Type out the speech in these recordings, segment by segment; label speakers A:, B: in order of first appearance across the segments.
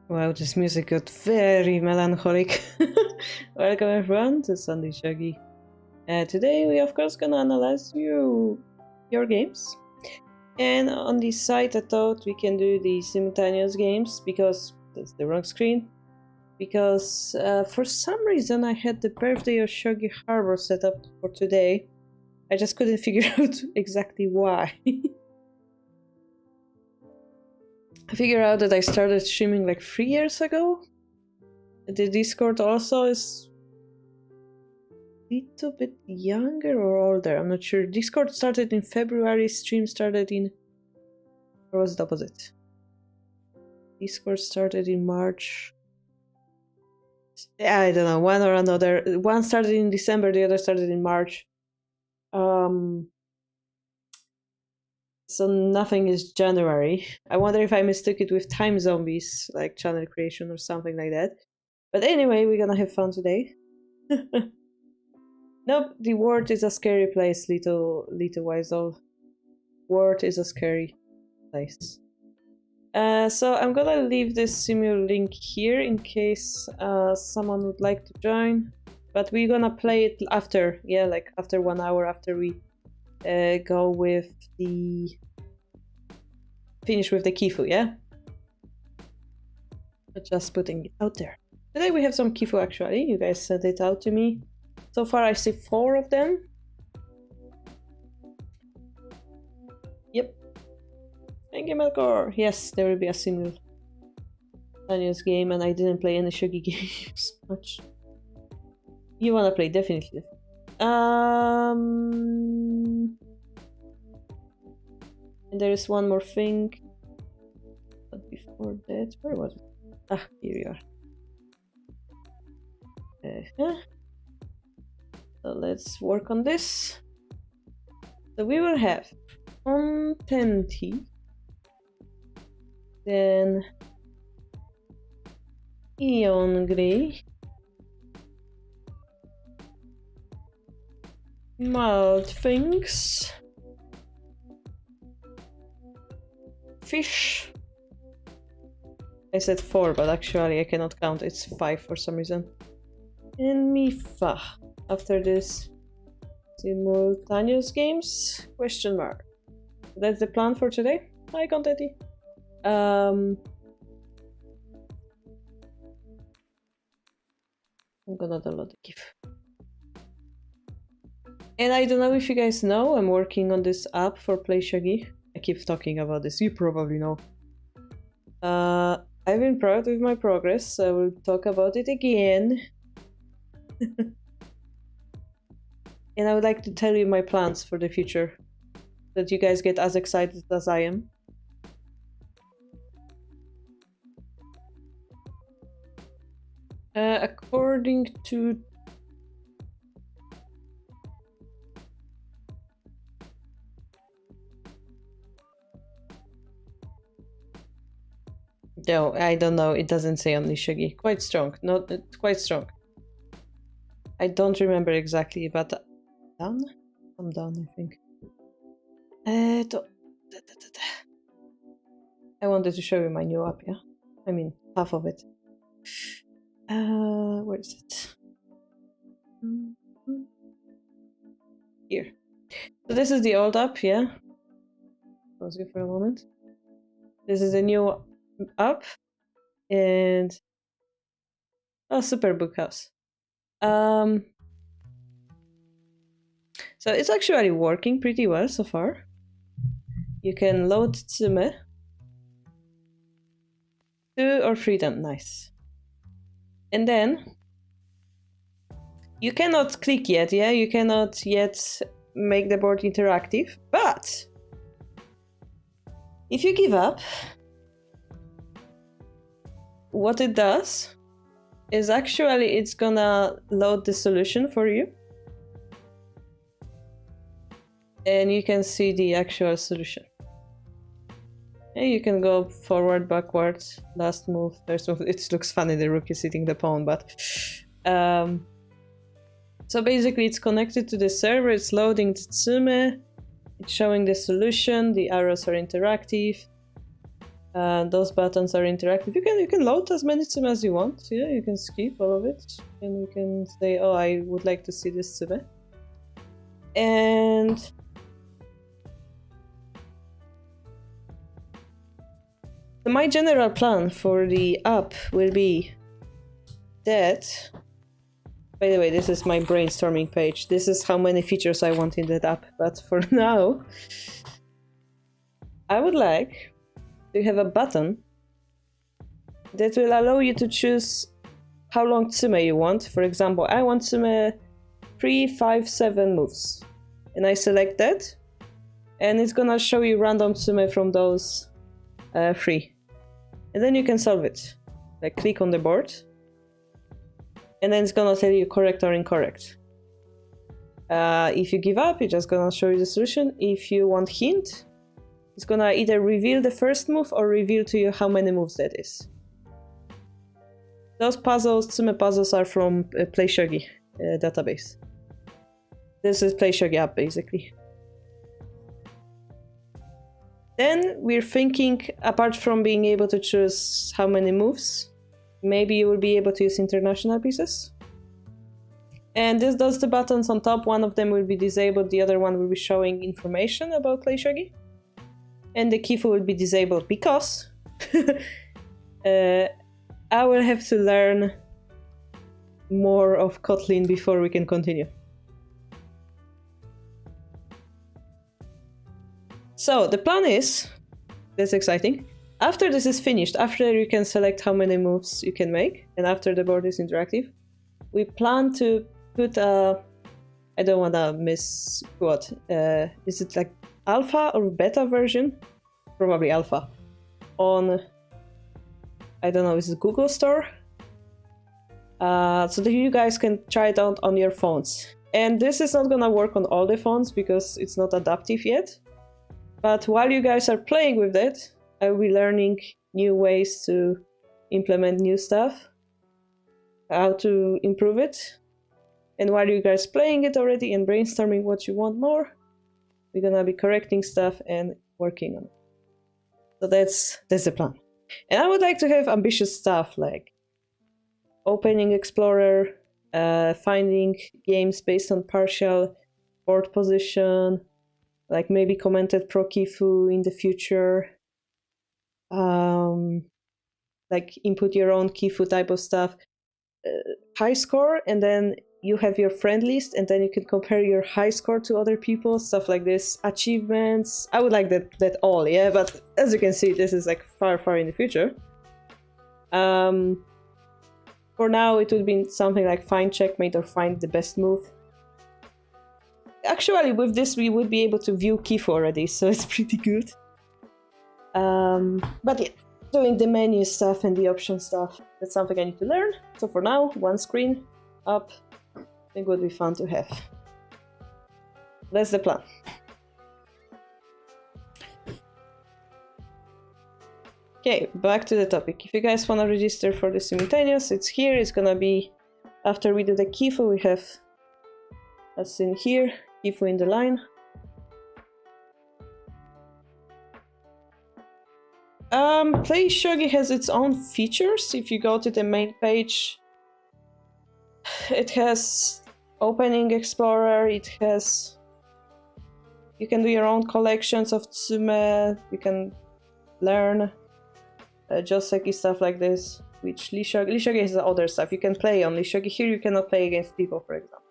A: Wow, this music got very melancholic. Welcome everyone to Sunday Shogi. Today we of course gonna analyze your games. And on this site I thought we can do the simultaneous games because that's the wrong screen. Because for some reason I had the birthday of Shogi Harbour set up for today. I just couldn't figure out exactly why. I figured out that I started streaming like 3 years ago. The Discord also is a little bit younger or older, I'm not sure. Discord started in February, stream started in... or was it the opposite? Discord started in March. I don't know, one or another. One started in December, the other started in March. So nothing is January. I wonder if I mistook it with Time Zombies, like channel creation or something like that. But anyway, we're gonna have fun today. Nope, the world is a scary place, little Weisel. World is a scary place. So I'm gonna leave this simul link here in case someone would like to join. But we're gonna play it after, yeah, like after 1 hour after we go with the... finish with the Kifu, yeah? But just putting it out there. Today we have some Kifu actually, you guys sent it out to me. So far I see 4 of them. Yep. Thank you, Melkor. Yes, there will be a simultaneous game and I didn't play any Shogi games much. You wanna play, definitely. And there is one more thing. But before that, where was it? Ah, here you are. So let's work on this. So we will have Contenti, then Ion Grey, Mild Things, Fish. I said 4, but actually I cannot count, it's 5 for some reason. And Mifa. After this, simultaneous games? Question mark. That's the plan for today. Hi, Contenti. I'm gonna download the GIF. And I don't know if you guys know, I'm working on this app for Play Shogi. I keep talking about this, you probably know. I've been proud with my progress, I will talk about it again. And I would like to tell you my plans for the future, so that you guys get as excited as I am. According to... No, I don't know, it doesn't say only Shogi. Quite strong, not quite strong. I don't remember exactly, but... Down? I'm down, I think. I wanted to show you my new app, yeah? I mean, half of it. Where is it? Here. So this is the old app, yeah? Pause it for a moment. This is a new app. And... oh, Super Book House. So it's actually working pretty well so far. You can load Tsume. 2 or 3 them, nice. And then you cannot click yet, yeah? You cannot yet make the board interactive, but if you give up, what it does is actually it's gonna load the solution for you. And you can see the actual solution. And you can go forward, backwards, last move, first move. It looks funny, the rook is hitting the pawn, but... so basically it's connected to the server, it's loading Tsume, it's showing the solution, the arrows are interactive. Those buttons are interactive. You can load as many tsume as you want. Yeah, you can skip all of it, and you can say, "Oh, I would like to see this tsume." And my general plan for the app will be that. By the way, this is my brainstorming page. This is how many features I want in that app. But for now, I would like to have a button that will allow you to choose how long tsume you want. For example, I want tsume 3, 5, 7 moves. And I select that. And it's gonna show you random tsume from those 3. And then you can solve it. Like click on the board. And then it's gonna tell you correct or incorrect. If you give up, it's just gonna show you the solution. If you want hint, it's gonna either reveal the first move or reveal to you how many moves that is. Those puzzles, tsume puzzles, are from Play Shogi database. This is Play Shogi app, basically. Then we're thinking, apart from being able to choose how many moves, maybe you will be able to use international pieces. And this does the buttons on top. One of them will be disabled, the other one will be showing information about Play Shogi. And the Kifu will be disabled because I will have to learn more of Kotlin before we can continue. So the plan is, that's exciting, after this is finished, after you can select how many moves you can make, and after the board is interactive, we plan to put a, I don't want to misquote, is it like alpha or beta version? Probably alpha. On, I don't know, is it Google Store? So that you guys can try it out on your phones. And this is not gonna work on all the phones because it's not adaptive yet. But while you guys are playing with that, I will be learning new ways to implement new stuff, how to improve it. And while you guys playing it already and brainstorming what you want more, we're gonna be correcting stuff and working on it. So that's the plan. And I would like to have ambitious stuff like opening Explorer, finding games based on partial board position, like maybe commented pro Kifu in the future, like input your own Kifu type of stuff, high score, and then you have your friend list, and then you can compare your high score to other people, stuff like this, achievements. I would like that all, yeah, but as you can see, this is like far in the future. For now, it would be something like find checkmate or find the best move. Actually, with this, we would be able to view Kifu already, so it's pretty good. But yeah, doing the menu stuff and the option stuff, that's something I need to learn. So for now, one screen up, I think would be fun to have. That's the plan. Okay, back to the topic. If you guys want to register for the simultaneous, it's here. It's gonna be after we do the Kifu. We have that's in here. Kifu in the line. Play Shogi has its own features. If you go to the main page, it has opening Explorer. It has, you can do your own collections of tsume. You can learn Joseki stuff like this. Which Lishogi has other stuff. You can play on Lishogi. Here you cannot play against people, for example.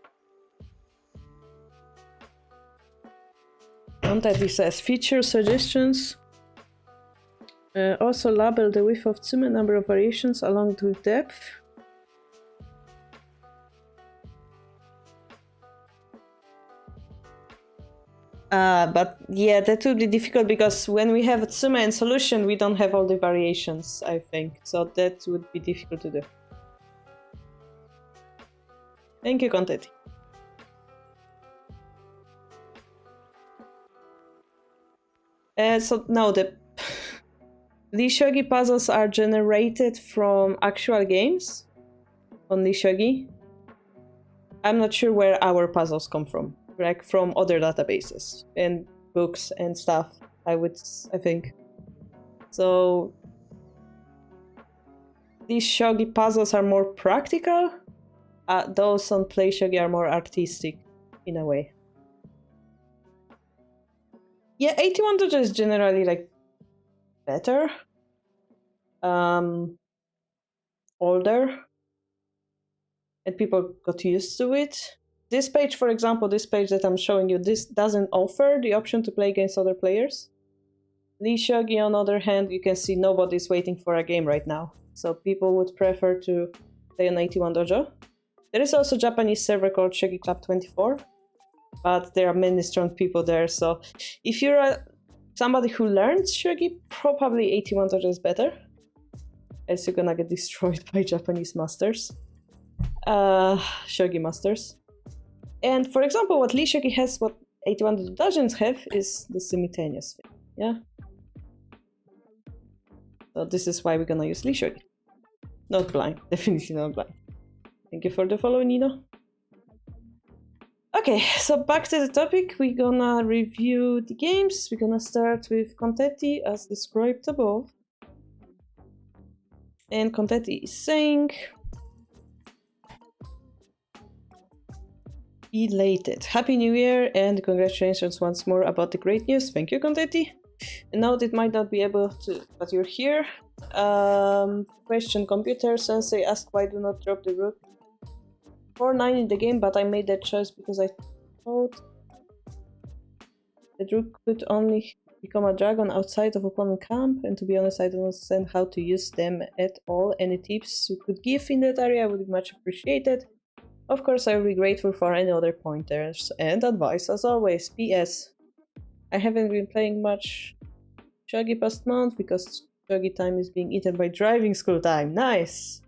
A: Content, it says feature suggestions. Also label the width of tsume, number of variations along with depth. But yeah, that would be difficult because when we have a tsume and solution, we don't have all the variations, I think. So that would be difficult to do. Thank you, Content. So now the Shogi puzzles are generated from actual games on Shogi. I'm not sure where our puzzles come from, like from other databases and books and stuff, I think. So these shogi puzzles are more practical. Those on Play Shogi are more artistic, in a way. Yeah, 81 dojo is generally like better, older, and people got used to it. This page, for example, this page that I'm showing you, this doesn't offer the option to play against other players. Lee Shogi, on the other hand, you can see nobody's waiting for a game right now. So people would prefer to play on 81 dojo. There is also a Japanese server called Shogi Club 24, but there are many strong people there. So if you're somebody who learns Shogi, probably 81 dojo is better, as you're gonna get destroyed by Japanese masters. Shogi masters. And for example, what Lee Shogi has, what 81 dojo doesn't have, is the simultaneous thing. Yeah. So this is why we're gonna use Lee Shogi. Not blind, definitely not blind. Thank you for the follow, Nino. Okay, so back to the topic. We're gonna review the games. We're gonna start with Contenti as described above. And Contenti is saying, elated. Happy New Year and congratulations once more about the great news. Thank you, Contenti. And note it might not be able to, but you're here. Question: Computer Sensei asked why do not drop the rook 4-9 in the game, but I made that choice because I thought the rook could only become a dragon outside of opponent camp, and to be honest, I don't understand how to use them at all. Any tips you could give in that area would be much appreciated. Of course, I will be grateful for any other pointers and advice as always. PS: I haven't been playing much Shogi past month because Shogi time is being eaten by driving school time. Nice!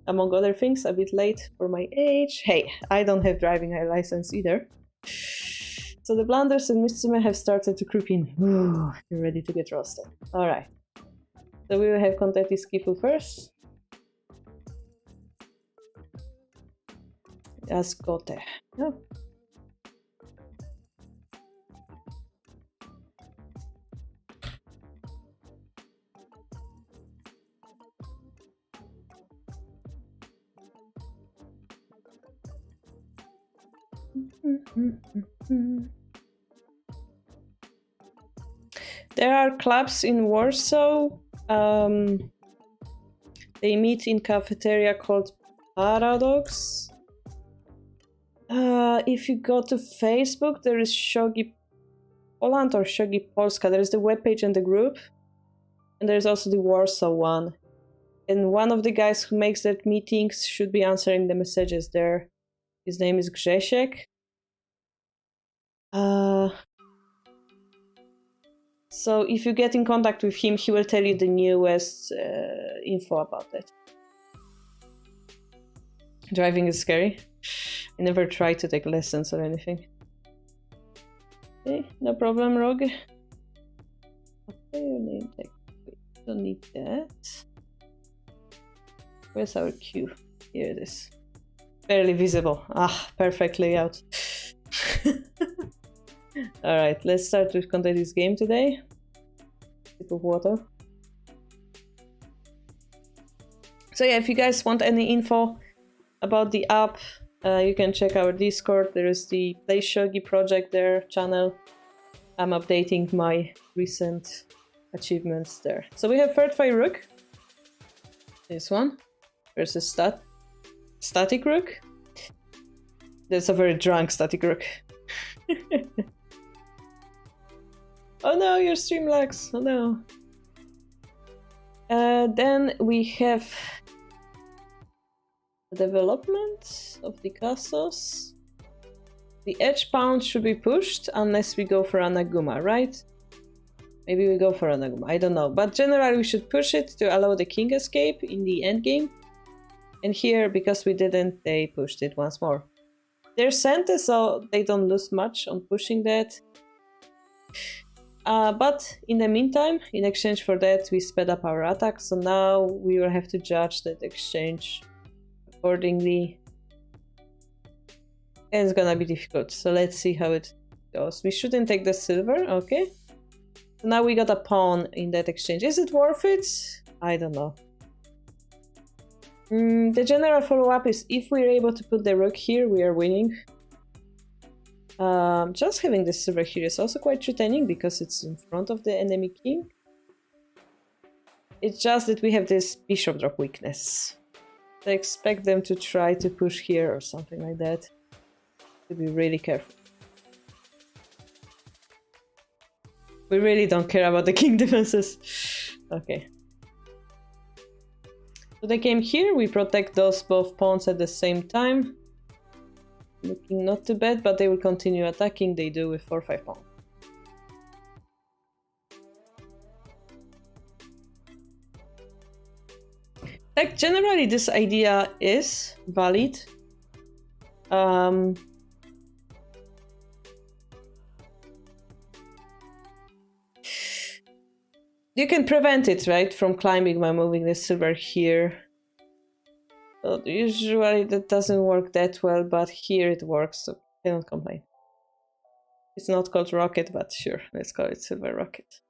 A: Among other things, a bit late for my age. Hey, I don't have driving license either. So the blunders and Mitsume have started to creep in. Ooh, you're ready to get roasted. Alright. So we will have Contenti's Kifu first. Ascote. Oh. There are clubs in Warsaw. They meet in cafeteria called Paradox. If you go to Facebook, there is Shogi Poland or Shogi Polska. There is the webpage and the group. And there's also the Warsaw one. And one of the guys who makes that meetings should be answering the messages there. His name is Grzesiek. So if you get in contact with him, he will tell you the newest info about it. Driving is scary. I never tried to take lessons or anything. Okay, no problem, Rogue. Okay, your name tag. Don't need that. Where's our queue? Here it is. Barely visible. Ah, perfect layout. Alright, let's start with Contenti's game today. Sip of water. So yeah, if you guys want any info about the app, you can check our Discord. There is the Play Shogi project there, channel. I'm updating my recent achievements there. So we have third fight rook. This one. Versus static rook. That's a very drunk static rook. Oh no, your stream lags. Oh no. Then we have the development of the castles. The edge pawn should be pushed unless we go for Anaguma, right? Maybe we go for Anaguma, I don't know. But generally we should push it to allow the king escape in the endgame. And here, because we didn't, they pushed it once more. They're sent, so they don't lose much on pushing that. But in the meantime, in exchange for that, we sped up our attack. So now we will have to judge that exchange accordingly. And it's gonna be difficult. So let's see how it goes. We shouldn't take the silver, okay. So now we got a pawn in that exchange. Is it worth it? I don't know. The general follow-up is if we're able to put the rook here, we are winning. Just having this silver here is also quite threatening because it's in front of the enemy king. It's just that we have this bishop drop weakness. I expect them to try to push here or something like that. To be really careful. We really don't care about the king defenses. Okay. So they came here, we protect those both pawns at the same time. Looking not too bad, but they will continue attacking. They do with 4-5 pawn. Like, generally this idea is valid. You can prevent it, right, from climbing by moving the silver here. But usually that doesn't work that well, but here it works, so I cannot complain. It's not called rocket, but sure, let's call it silver rocket.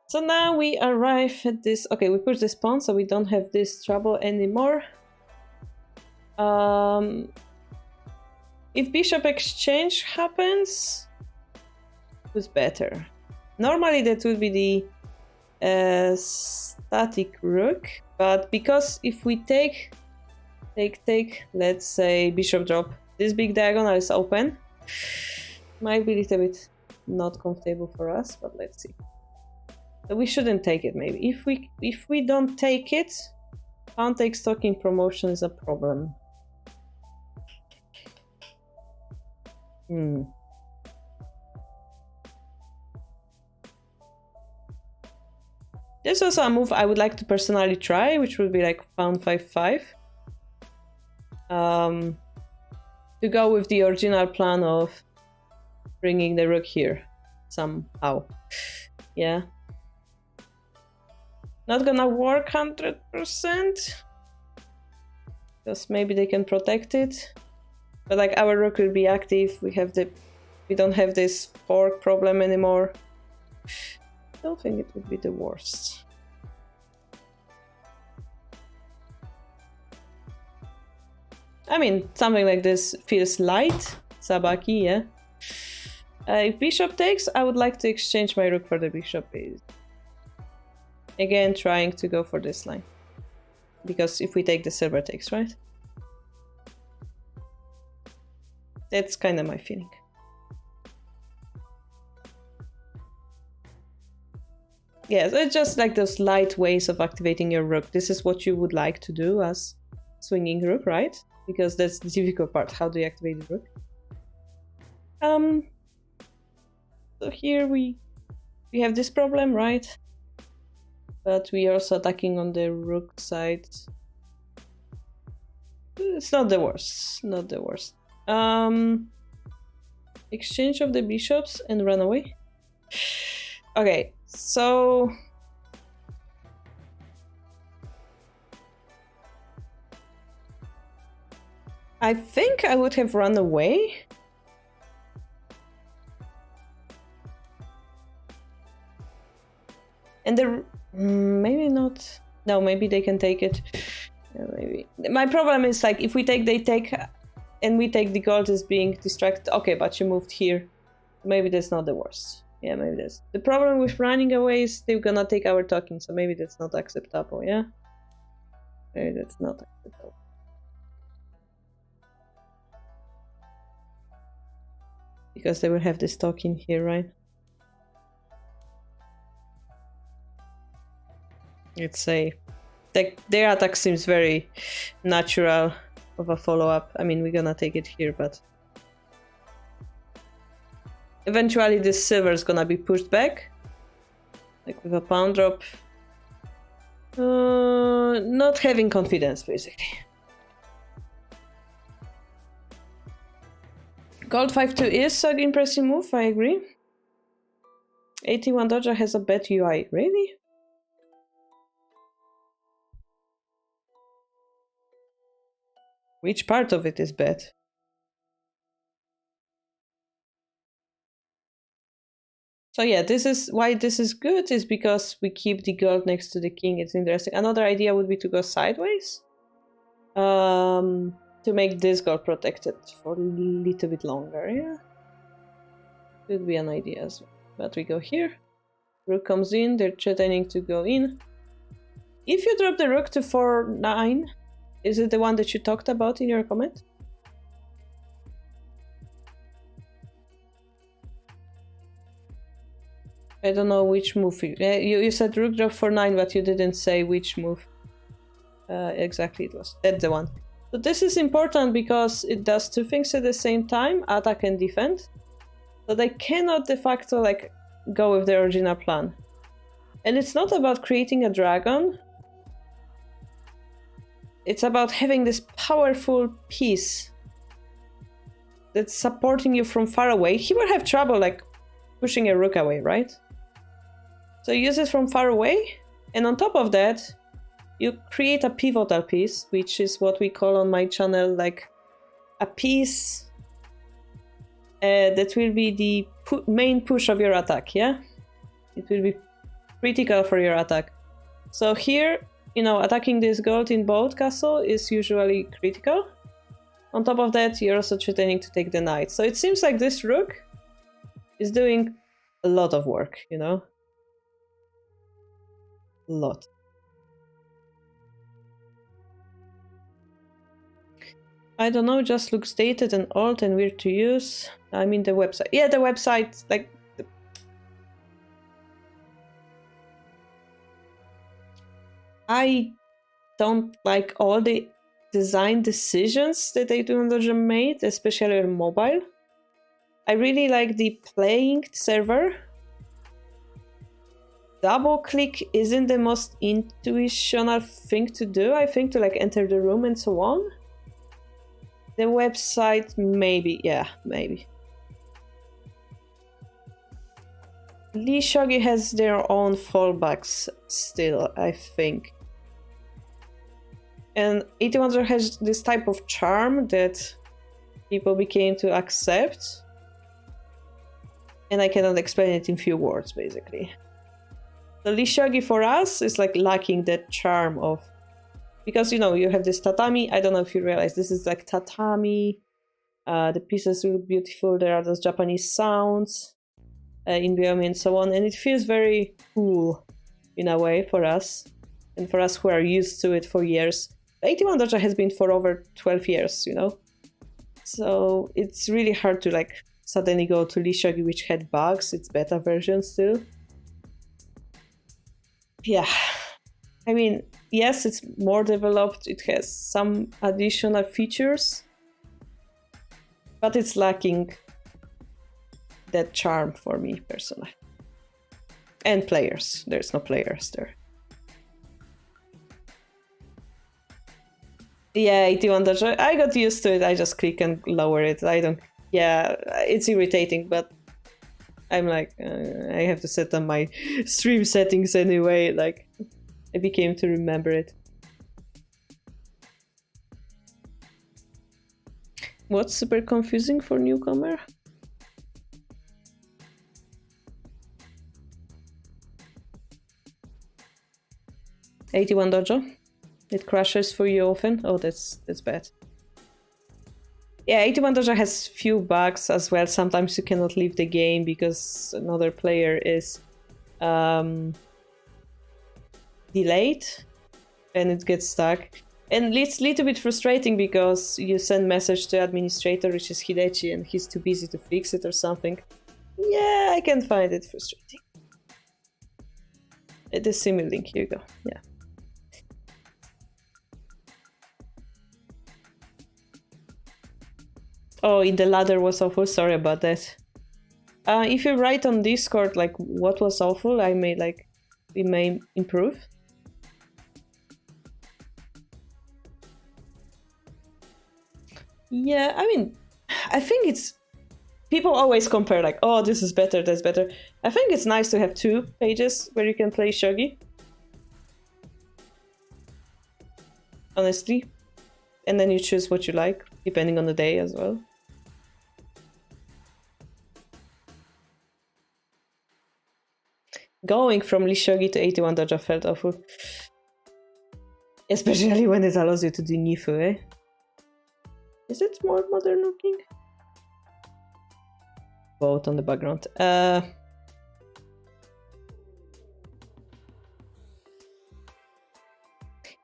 A: So now we arrive at this. Okay, we push this pawn, so we don't have this trouble anymore. If bishop exchange happens, who's better? Normally that would be the static rook, but because if we take, let's say bishop drop, this big diagonal is open. Might be a little bit not comfortable for us, but let's see. So we shouldn't take it, maybe. If we don't take it, pawn takes stocking promotion is a problem. There's also a move I would like to personally try, which would be like pawn 5-5. To go with the original plan of bringing the rook here somehow. Yeah. Not gonna work 100%. Because maybe they can protect it. But like our rook will be active. We don't have this fork problem anymore. I don't think it would be the worst. I mean, something like this feels light. Sabaki, yeah. If bishop takes, I would like to exchange my rook for the bishop. Again, trying to go for this line. Because if we take, the silver takes, right? That's kind of my feeling. Yeah, so it's just like those light ways of activating your rook. This is what you would like to do as swinging rook, right? Because that's the difficult part. How do you activate the rook? So here we have this problem, right? But we are also attacking on the rook side. It's not the worst. Not the worst. Exchange of the bishops and run away. Okay, so I think I would have run away. And the maybe not. No, maybe they can take it. Yeah, maybe. My problem is like if we take, they take, and we take, the gold is being distracted. Okay, but you moved here. Maybe that's not the worst. Yeah, maybe that's the problem with running away is they're gonna take our token, so maybe that's not acceptable. Yeah, maybe that's not acceptable. Because they will have this token here, right? Let's say their attack seems very natural of a follow-up. I mean, we're gonna take it here, but eventually this silver is gonna be pushed back, like with a pawn drop. Not having confidence, basically. Gold 5-2 is an impressive move, I agree. 81 Doja has a bad UI, really? Which part of it is bad? 'Cause, So yeah, this is why this is good, is because we keep the gold next to the king. It's interesting. Another idea would be to go sideways. To make this gold protected for a little bit longer, yeah. Could be an idea as well. But we go here. Rook comes in, they're threatening to go in. If you drop the rook to 4-9, is it the one that you talked about in your comment? I don't know which move. You said rook drop 4-9, but you didn't say which move. Exactly, it was. That's the one. So this is important because it does two things at the same time, attack and defend. So they cannot de facto like go with the original plan. And it's not about creating a dragon. It's about having this powerful piece that's supporting you from far away. He will have trouble like pushing a rook away, right? So use it from far away, and on top of that, you create a pivotal piece, which is what we call on my channel like a piece that will be the main push of your attack, yeah? It will be critical for your attack. So here, you know, attacking this gold in both castle is usually critical. On top of that, you're also threatening to take the knight. So it seems like this rook is doing a lot of work, you know? A lot. I don't know, just looks dated and old and weird to use. I mean the website. Yeah, the website, like... I don't like all the design decisions that they do on the made, especially on mobile. I really like the playing server. Double click isn't the most intuitional thing to do, I think, to like enter the room and so on. The website, maybe, yeah, maybe. Lee Shogi has their own fallbacks still, I think. And 8100 has this type of charm that people became to accept. And I cannot explain it in few words, basically. The Lee Shogi for us is like lacking that charm of... Because, you know, you have this tatami. I don't know if you realize this is like tatami. The pieces look beautiful. There are those Japanese sounds in Byomi and so on. And it feels very cool in a way for us. And for us who are used to it for years. 81 Doja has been for over 12 years, you know? So it's really hard to like suddenly go to Lee Shogi, which had bugs. It's beta version still. Yeah. I mean, yes, it's more developed. It has some additional features. But it's lacking that charm for me, personally. And players. There's no players there. Yeah, 81 Dojo. I got used to it. I just click and lower it. I don't... Yeah, it's irritating, but I'm like, I have to set up my stream settings anyway. Like, I became to remember it. What's super confusing for newcomer? $81 Dojo. It crashes for you often. Oh, that's bad. Yeah, 81 Dojo has few bugs as well. Sometimes you cannot leave the game because another player is delayed and it gets stuck. And it's a little bit frustrating because you send message to administrator, which is Hidechi, and he's too busy to fix it or something. Yeah, I can find it frustrating. The simulink, here you go. Yeah. Oh, in the ladder was awful. Sorry about that. If you write on Discord like what was awful, I may like we may improve. Yeah, I mean, I think it's... People always compare like, oh, this is better, that's better. I think it's nice to have 2 pages where you can play Shogi. Honestly. And then you choose what you like, depending on the day as well. Going from Lishogi to 81 dojo felt awful. Especially when it allows you to do Nifu, eh? Is it more modern looking? Both on the background.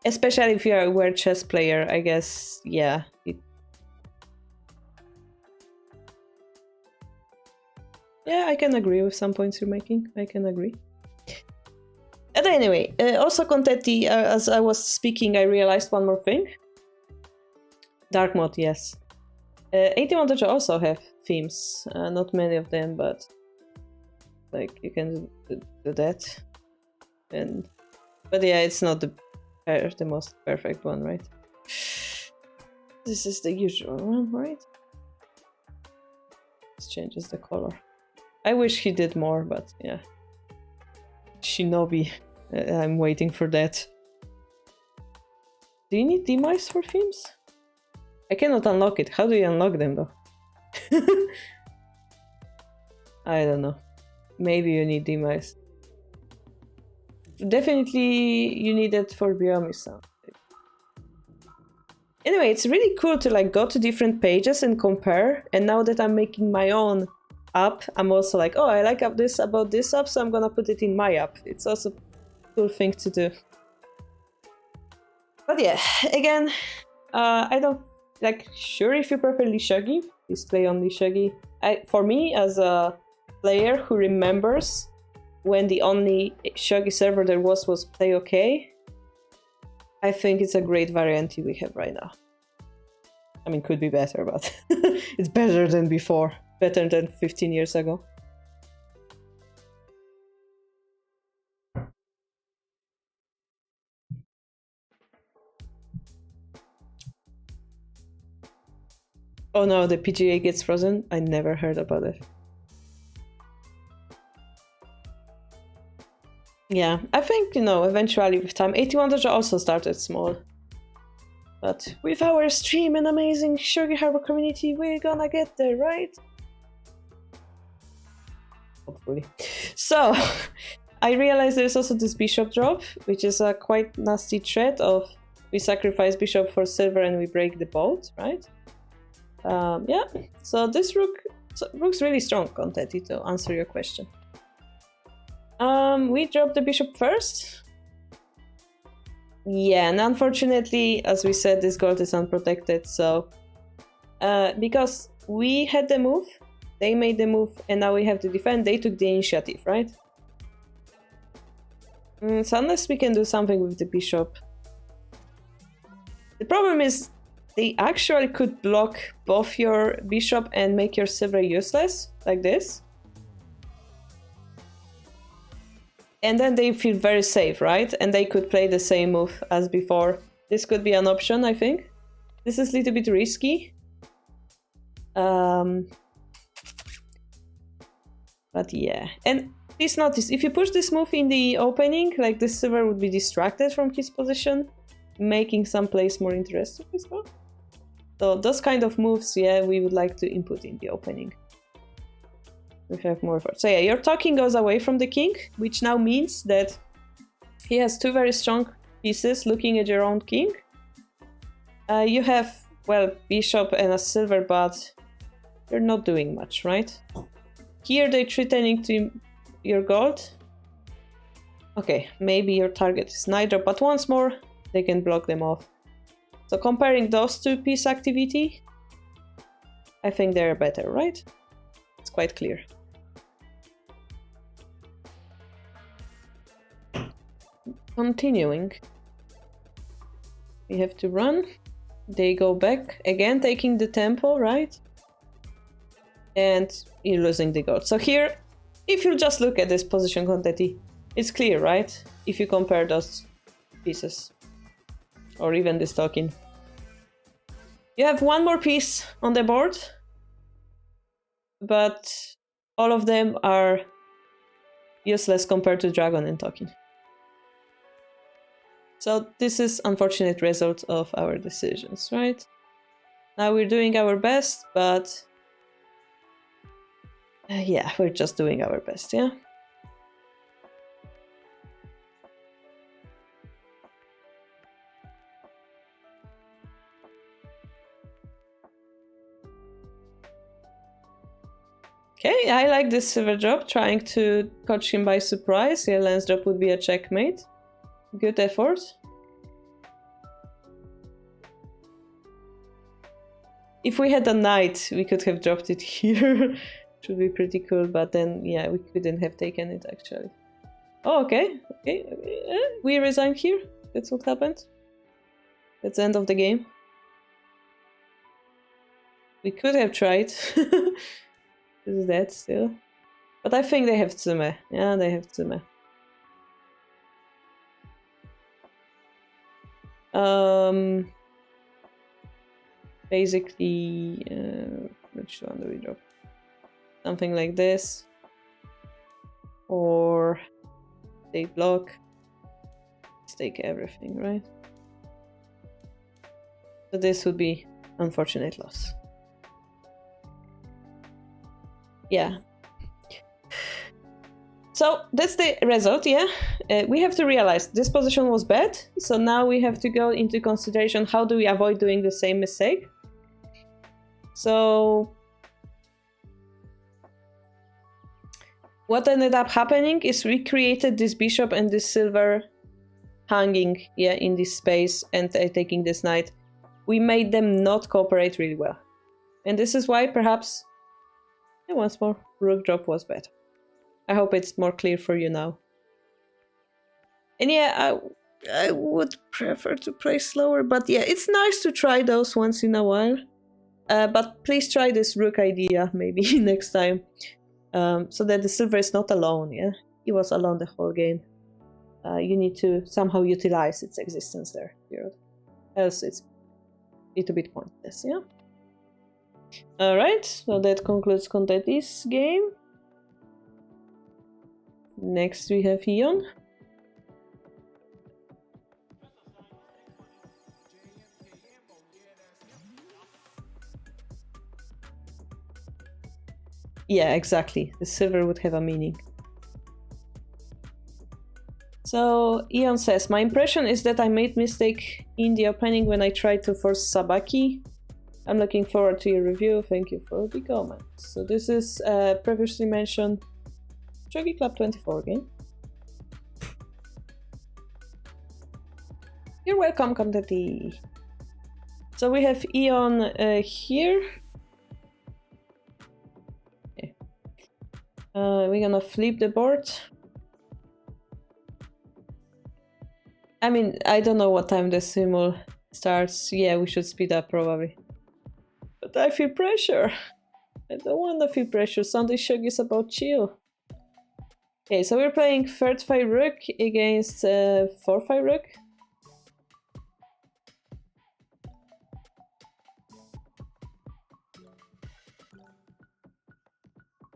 A: Especially if you're a aware chess player, I guess, yeah. Yeah, I can agree with some points you're making. I can agree. And anyway, also Contenti, as I was speaking, I realized one more thing. Dark mode, yes. 81 dojo also have themes. Not many of them, but like you can do that. But yeah, it's not the most perfect one, right? This is the usual one, right? This changes the color. I wish he did more, but yeah. Shinobi. I'm waiting for that. Do you need demise for themes? I cannot unlock it. How do you unlock them though? I don't know. Maybe you need demise. Definitely you need it for Biomi-san. Anyway, it's really cool to like go to different pages and compare. And now that I'm making my own app, I'm also like, oh, I like this about this app, so I'm gonna put it in my app. It's also a cool thing to do. But yeah, again, I don't like sure if you prefer Lishogi, please play on Lishogi. For me, as a player who remembers when the only Shogi server there was Play OK, I think it's a great variant we have right now. I mean, could be better, but it's better than before. Better than 15 years ago. Oh no, the PGA gets frozen? I never heard about it. Yeah, I think, you know, eventually with time, 81 dojo also started small. But with our stream and amazing Shogi Harbour community, we're gonna get there, right? Hopefully. So, I realized there's also this bishop drop, which is a quite nasty threat of we sacrifice bishop for silver and we break the boat, right? Yeah, so this rook's really strong, Contenti, to answer your question. We dropped the bishop first. Yeah, and unfortunately, as we said, this gold is unprotected, so because we had the move, they made the move, and now we have to defend, they took the initiative, right? So unless we can do something with the bishop. The problem is they actually could block both your bishop and make your silver useless, like this. And then they feel very safe, right? And they could play the same move as before. This could be an option, I think. This is a little bit risky. But yeah. And please notice, if you push this move in the opening, like this silver would be distracted from his position, making some plays more interesting as well. So those kind of moves, yeah, we would like to input in the opening. We have more effort. So yeah, your talking goes away from the king, which now means that he has two very strong pieces looking at your own king. You have, well, bishop and a silver, but you're not doing much, right? Here they're threatening to your gold. Okay, maybe your target is neither, but once more, they can block them off. So comparing those two piece activity, I think they're better, right? It's quite clear. Continuing. We have to run. They go back, again taking the tempo, right? And you're losing the gold. So here, if you just look at this position quantity, it's clear, right? If you compare those pieces. Or even this token. You have one more piece on the board, but all of them are useless compared to dragon and token. So this is unfortunate result of our decisions, right? Now we're doing our best, but yeah, we're just doing our best, yeah? Okay, I like this silver drop, trying to catch him by surprise. Yeah, lance drop would be a checkmate. Good effort. If we had a knight, we could have dropped it here. Which would be pretty cool, but then, yeah, we couldn't have taken it, actually. Oh, okay. Okay. We resigned here. That's what happened. That's the end of the game. We could have tried. Is that still? But I think they have Tsume. Yeah, they have Tsume. Basically, which one do we drop? Something like this. Or they block. Let's take everything, right? So this would be unfortunate loss. Yeah. So that's the result, yeah. We have to realize this position was bad, so now we have to go into consideration how do we avoid doing the same mistake. So what ended up happening is we created this bishop and this silver hanging, yeah, in this space and taking this knight. We made them not cooperate really well. And this is why perhaps, once more, rook drop was better. I hope it's more clear for you now. And yeah, I would prefer to play slower, but yeah, it's nice to try those once in a while. But please try this rook idea maybe next time. So that the silver is not alone, yeah? He was alone the whole game. You need to somehow utilize its existence there. Else it's a little bit pointless, yeah? Alright, so that concludes this game. Next we have Ion. Yeah, exactly. The silver would have a meaning. So Ion says, my impression is that I made mistake in the opening when I tried to force Sabaki. I'm looking forward to your review. Thank you for the comment. So this is previously mentioned Shogi Club 24 game. You're welcome, Contenti. So we have Ion here. Okay. We're gonna flip the board. I mean, I don't know what time the simul starts. Yeah, we should speed up probably. But I feel pressure. I don't want to feel pressure. Sunday Shogi is about chill. Okay, so we're playing third 5 rook against 4-5 rook.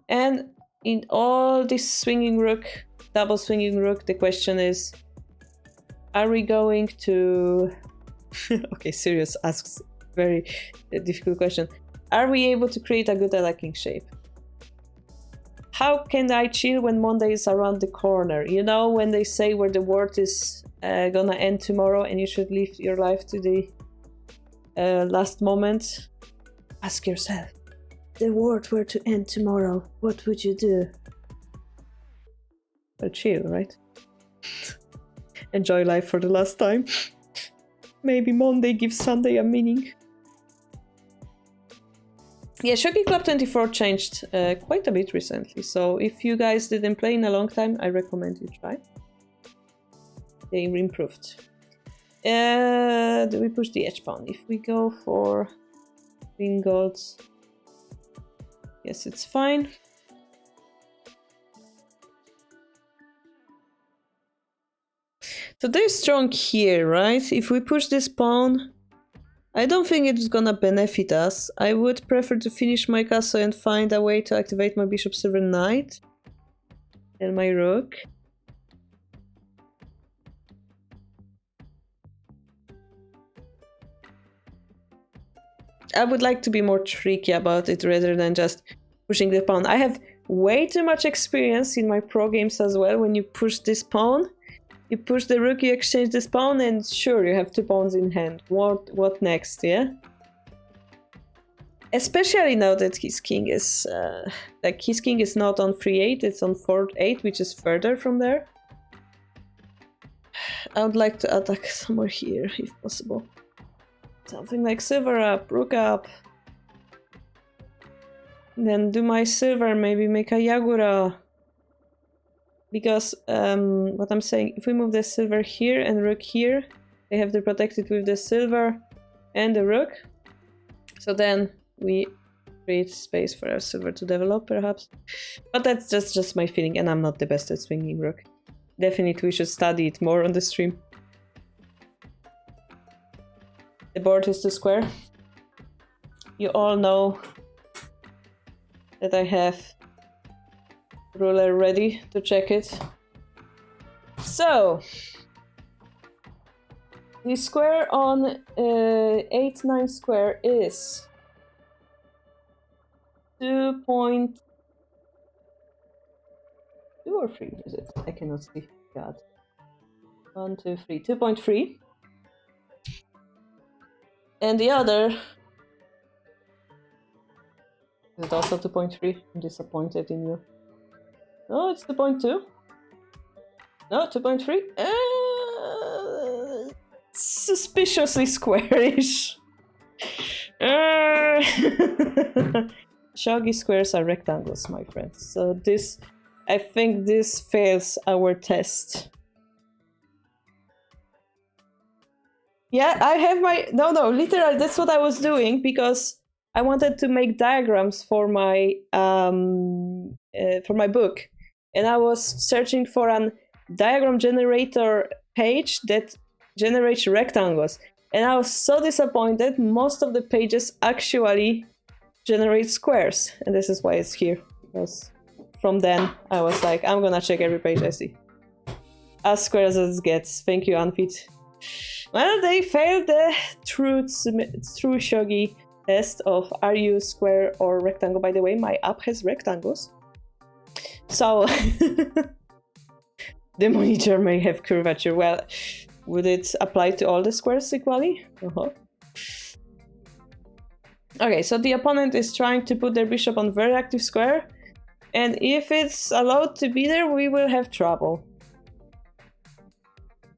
A: And in all this swinging rook, double swinging rook, the question is, are we going to... Okay, Sirius asks very difficult question. Are we able to create a good attacking shape? How can I chill when Monday is around the corner? You know, when they say where the world is gonna end tomorrow and you should live your life to the last moment? Ask yourself, the world were to end tomorrow, what would you do? Well, chill, right? Enjoy life for the last time. Maybe Monday gives Sunday a meaning. Yeah, Shogi Club 24 changed quite a bit recently, so if you guys didn't play in a long time, I recommend you try. They improved. Do we push the edge pawn? If we go for green golds, yes, it's fine. So they're strong here, right? If we push this pawn, I don't think it's gonna benefit us. I would prefer to finish my castle and find a way to activate my bishop silver knight and my rook. I would like to be more tricky about it rather than just pushing the pawn. I have way too much experience in my pro games as well. When you push this pawn, you push the rook, you exchange this pawn, and sure, you have 2 pawns in hand. What next, yeah? Especially now that his king is like his king is not on 3-8, it's on 4-8, which is further from there. I would like to attack somewhere here if possible. Something like silver up, rook up. Then do my silver, maybe make a Yagura. Because what I'm saying, if we move the silver here and rook here, they have to protect it with the silver and the rook. So then we create space for our silver to develop, perhaps. But that's just my feeling, and I'm not the best at swinging rook. Definitely we should study it more on the stream. The board is too square. You all know that I have ruler ready to check it. So the square on 8-9 square is 2.2 or 3 is it? I cannot see. God. 1, 2, 3. 2.3. And the other is it also 2.3? I'm disappointed in you. No, it's 2.2. No, 2.3. Suspiciously squarish. Shogi squares are rectangles, my friends. So this, I think this fails our test. Yeah, I have my... No, literally, that's what I was doing because I wanted to make diagrams for my book. And I was searching for an diagram generator page that generates rectangles. And I was so disappointed, most of the pages actually generate squares. And this is why it's here. Because from then, I was like, I'm gonna check every page I see. As square as it gets. Thank you, Unfit. Well, they failed the true Shogi test of are you square or rectangle. By the way, my app has rectangles. So, the monitor may have curvature. Well, would it apply to all the squares equally? Okay, so the opponent is trying to put their bishop on very active square. And if it's allowed to be there, we will have trouble.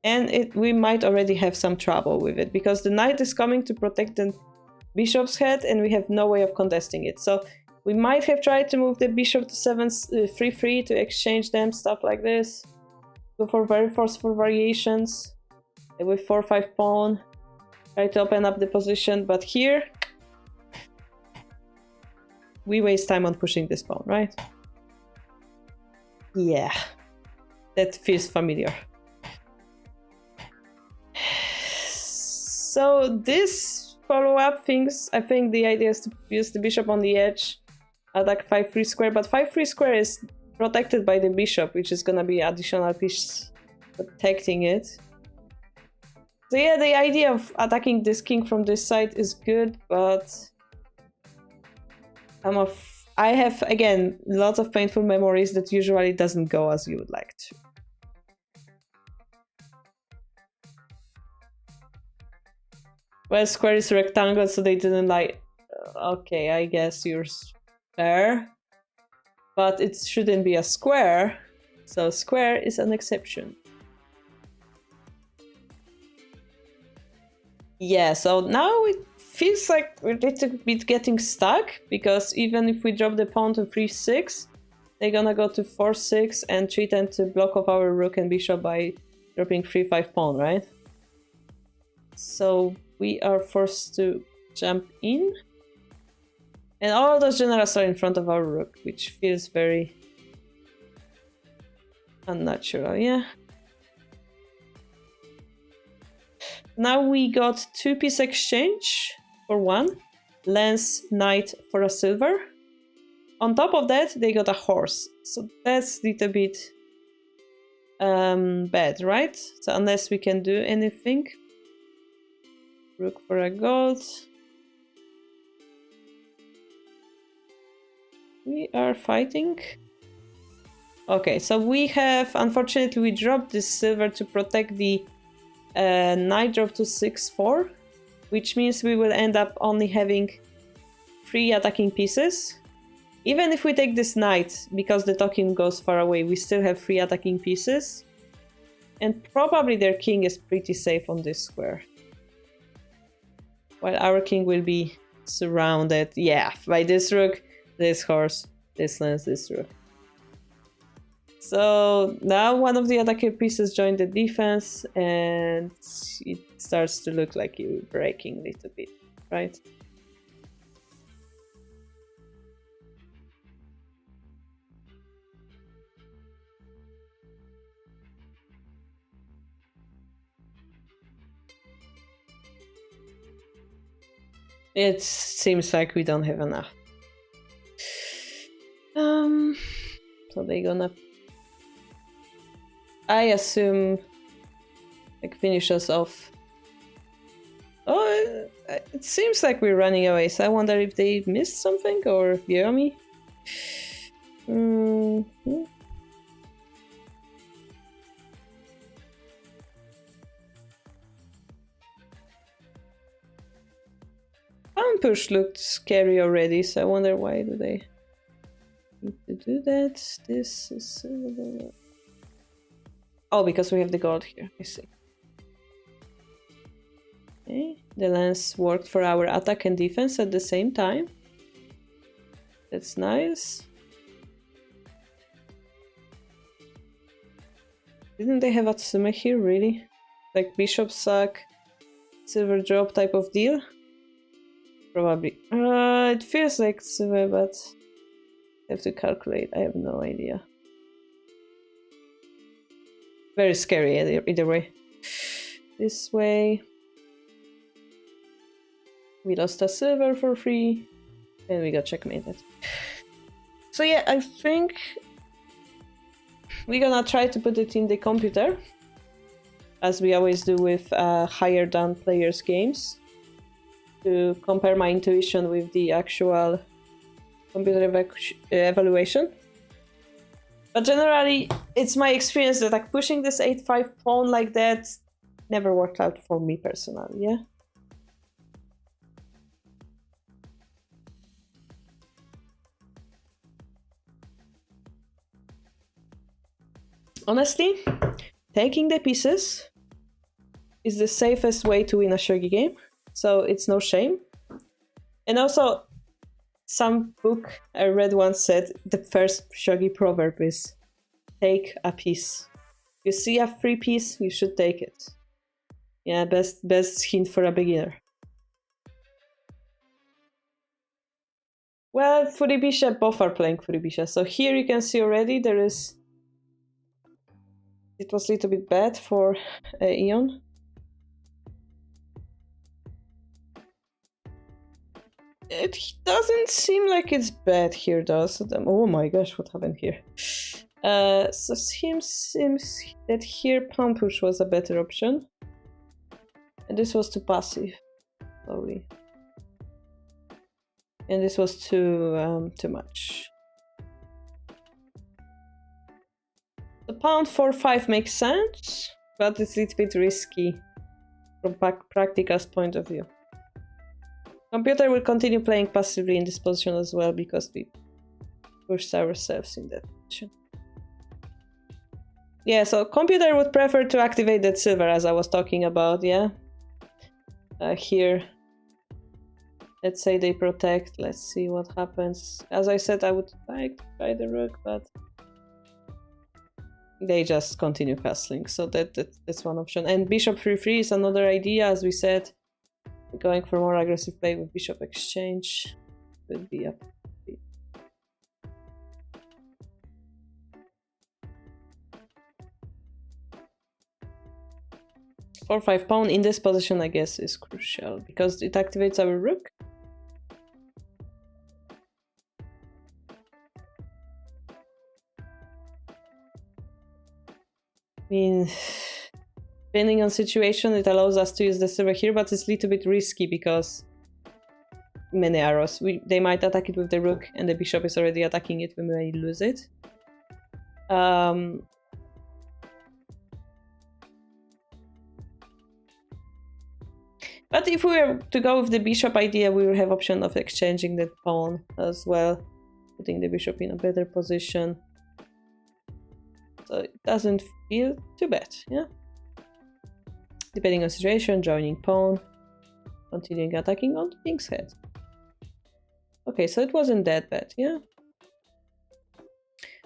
A: And we might already have some trouble with it, because the knight is coming to protect the bishop's head, and we have no way of contesting it. So we might have tried to move the bishop to 3-3 to exchange them, stuff like this. Go for very forceful variations with 4-5 pawn. Try to open up the position, but here we waste time on pushing this pawn, right? Yeah, that feels familiar. So this follow-up things, I think the idea is to use the bishop on the edge, attack 5-3 square, but 5-3 square is protected by the bishop, which is gonna be additional piece protecting it. So yeah, the idea of attacking this king from this side is good, but I have, again, lots of painful memories that usually doesn't go as you would like to. Well, square is rectangle, so they didn't like... Okay, I guess you're fair. But it shouldn't be a square, so square is an exception. Yeah, so now it feels like we're a little bit getting stuck, because even if we drop the pawn to 3-6, they're gonna go to 4-6 and threaten to block off our rook and bishop by dropping 3-5 pawn, right? So we are forced to jump in. And all those generals are in front of our rook, which feels very unnatural, yeah. Now we got 2-piece exchange for 1, lance, knight for a silver. On top of that, they got a horse, so that's a little bit bad, right? So unless we can do anything. Rook for a gold. We are fighting. Okay, so we have, unfortunately, we dropped this silver to protect the knight drop to 6-4, which means we will end up only having 3 attacking pieces. Even if we take this knight, because the token goes far away, we still have 3 attacking pieces. And probably their king is pretty safe on this square. While our king will be surrounded, yeah, by this rook, this horse, this lance, this rook. So now one of the attacking pieces joined the defense, and it starts to look like you're breaking a little bit, right? It seems like we don't have enough. So they're gonna, I assume, like, finish us off. Oh, it seems like we're running away, so I wonder if they missed something or Yomi. Pound push looked scary already, so I wonder why do they need to do that. This is... oh, because we have the gold here, I see. Okay, the lance worked for our attack and defense at the same time. That's nice. Didn't they have Atsume here, really? Like bishop sack, silver drop type of deal? Probably. It feels like silver, but I have to calculate. I have no idea. Very scary either way. This way. We lost a silver for free. And we got checkmated. So yeah, I think we're gonna try to put it in the computer, as we always do with higher down players' games, to compare my intuition with the actual computer evaluation. But generally, it's my experience that like pushing this 8-5 pawn like that never worked out for me personally, yeah? Honestly, taking the pieces is the safest way to win a shogi game, so it's no shame. And also, some book I read once said the first shogi proverb is take a piece. You see a free piece, you should take it. Yeah, best hint for a beginner. Well, Furibisha, both are playing Furibisha. So here you can see already there is... it was a little bit bad for Ion. It doesn't seem like it's bad here, does it? Oh my gosh, what happened here? So it seems that here pawn push was a better option. And this was too passive. Slowly. And this was too much. The pawn 4-5 makes sense, but it's a little bit risky from practical's point of view. Computer will continue playing passively in this position as well because we pushed ourselves in that position. Yeah, so computer would prefer to activate that silver as I was talking about, yeah? Here, let's say they protect, let's see what happens. As I said, I would like to try the rook, but they just continue castling, so that's one option. And bishop 3-3 is another idea, as we said. Going for more aggressive play with bishop exchange would be up. 4-5 pawn in this position, I guess, is crucial because it activates our rook. I mean, depending on situation, it allows us to use the silver here, but it's a little bit risky because many arrows. They might attack it with the rook, and the bishop is already attacking it. We may lose it. But if we were to go with the bishop idea, we will have option of exchanging that pawn as well, putting the bishop in a better position. So it doesn't feel too bad, yeah? Depending on situation, joining pawn, continuing attacking on the king's head. Okay, so it wasn't that bad, yeah?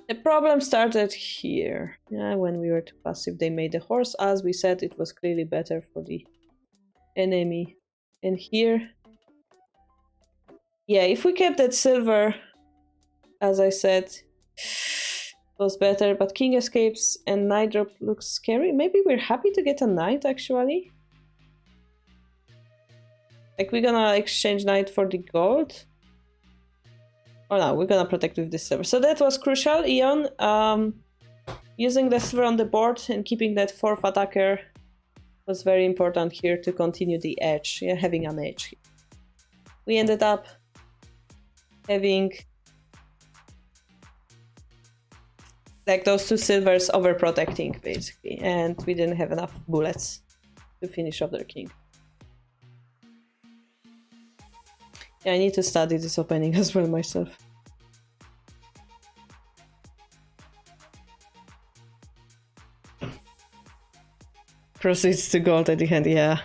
A: The problem started here, yeah, when we were too passive. They made the horse. As we said, it was clearly better for the enemy. And here, yeah, if we kept that silver, as I said, it was better. But king escapes and knight drop looks scary. Maybe we're happy to get a knight, actually. Like, we're gonna exchange knight for the gold. Oh no, we're gonna protect with this silver. So that was crucial, Ion. Using the silver on the board and keeping that fourth attacker was very important here to continue the edge, yeah, having an edge. We ended up having like those two silvers overprotecting, basically, and we didn't have enough bullets to finish off their king. Yeah, I need to study this opening as well myself. Proceeds to gold at the end, yeah.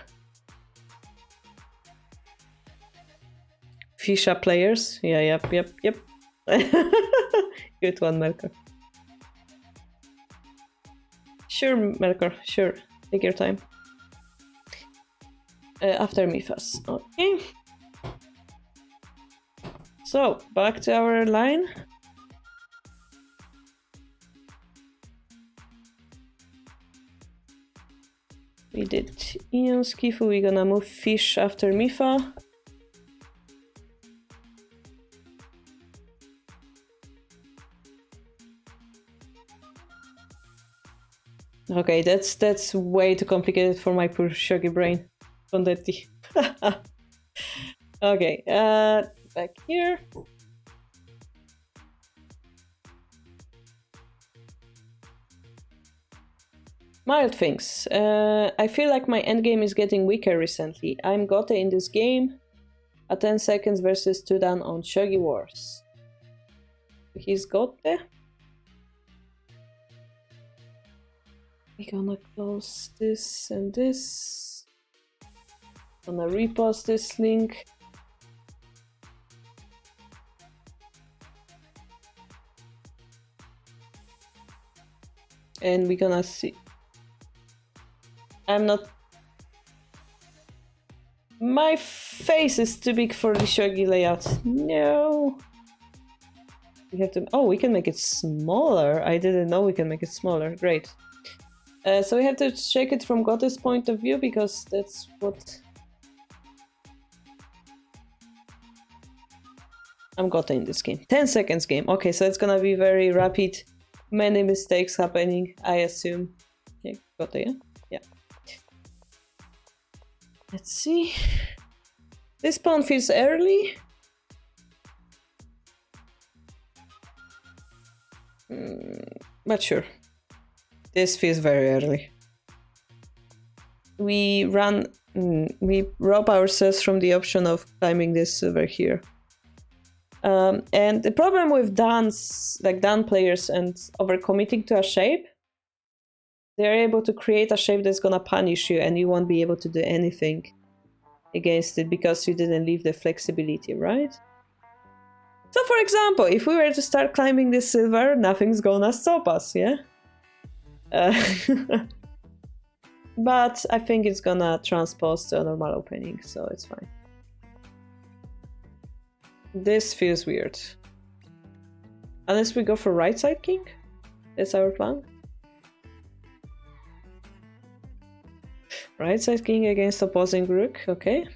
A: Fisha players, yeah, yep. Good one, Melkor. Sure, Melkor, sure. Take your time. After me first, okay. So, back to our line. We did Ion's Kifu, we're gonna move fish after Mifa. Okay, that's way too complicated for my poor Shogi brain. Condetti. Okay, back here. Mild things. I feel like my endgame is getting weaker recently. I'm Gote in this game. A 10 seconds versus 2 down on Shogi Wars. He's Gote. We're gonna close this and this. Gonna repost this link. And we're gonna see. I'm not. My face is too big for the Shogi layout. No. We have to. Oh, we can make it smaller. I didn't know we can make it smaller. Great. So we have to check it from Gote's point of view because that's what. I'm Gote in this game. 10 seconds game. Okay, so it's gonna be very rapid. Many mistakes happening, I assume. Okay, Gote, yeah? Yeah. Let's see. This pawn feels early. But sure. This feels very early. We rob ourselves from the option of climbing this silver here. And the problem with Dans, like Dan players and overcommitting to a shape, they're able to create a shape that's gonna punish you and you won't be able to do anything against it because you didn't leave the flexibility, right? So for example, if we were to start climbing this silver, nothing's gonna stop us, yeah? But I think it's gonna transpose to a normal opening, so it's fine. This feels weird. Unless we go for right side king? That's our plan? Right side king against opposing rook, okay.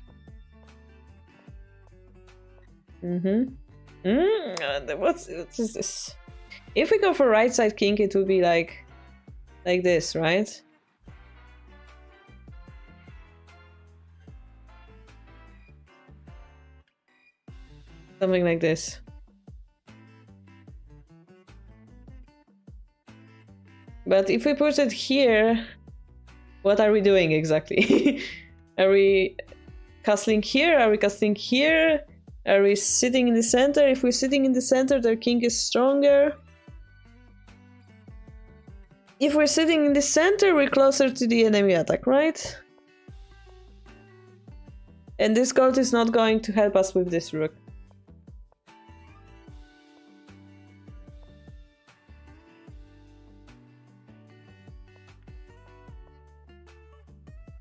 A: What is this? If we go for right side king, it would be like this, right? Something like this. But if we put it here, what are we doing exactly? Are we castling here? Are we castling here? Are we sitting in the center? If we're sitting in the center, their king is stronger. If we're sitting in the center, we're closer to the enemy attack, right? And this gold is not going to help us with this rook.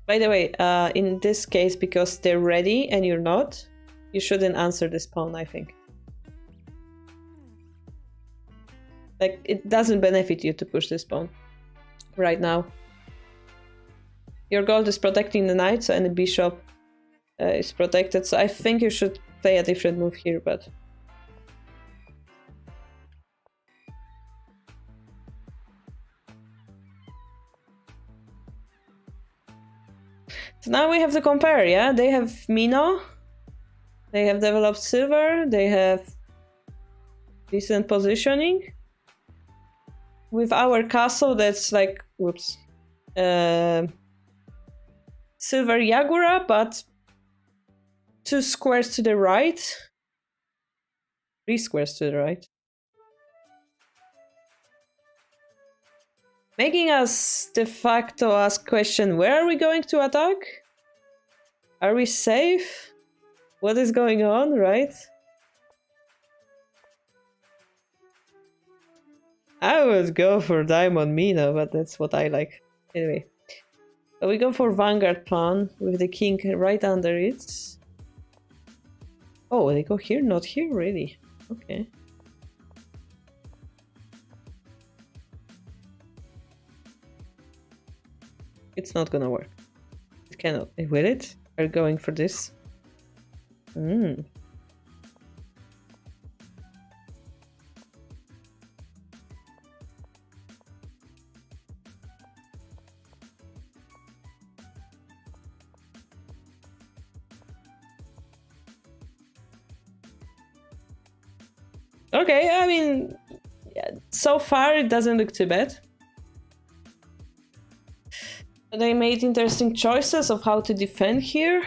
A: By the way, in this case, because they're ready and you're not, you shouldn't answer this pawn, I think. Like, it doesn't benefit you to push this pawn right now. Your gold is protecting the knights and the bishop is protected, so I think you should play a different move here, but... So now we have to compare, yeah? They have Mino, they have developed silver, they have decent positioning. With our castle, that's like, whoops, silver Yagura, but 2 squares to the right, 3 squares to the right. Making us de facto ask question, where are we going to attack? Are we safe? What is going on, right? I would go for Diamond Mina, but that's what I like. Anyway. So we go for Vanguard pawn with the king right under it. Oh, they go here? Not here, really. Okay. It's not gonna work. It cannot. Will it? Are going for this? Okay, I mean, yeah, so far it doesn't look too bad. They made interesting choices of how to defend here.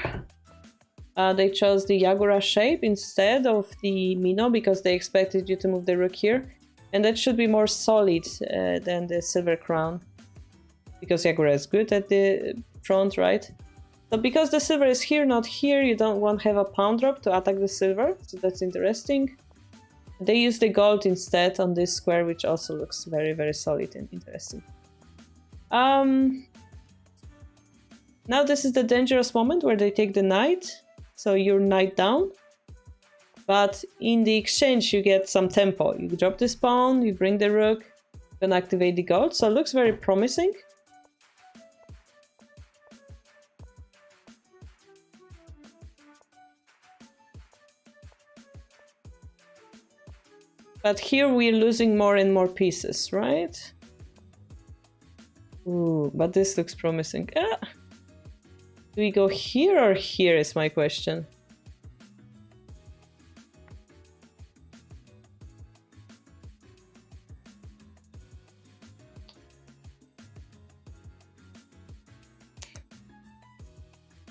A: They chose the Yagura shape instead of the Mino because they expected you to move the rook here. And that should be more solid than the silver crown. Because Yagura is good at the front, right? So because the silver is here, not here, you don't want to have a pawn drop to attack the silver. So that's interesting. They use the gold instead on this square, which also looks very, very solid and interesting. Now this is the dangerous moment where they take the knight. So you're knight down. But in the exchange you get some tempo. You drop this pawn, you bring the rook, then activate the gold. So it looks very promising. But here we're losing more and more pieces, right? Ooh, but this looks promising. Ah! Do we go here or here is my question.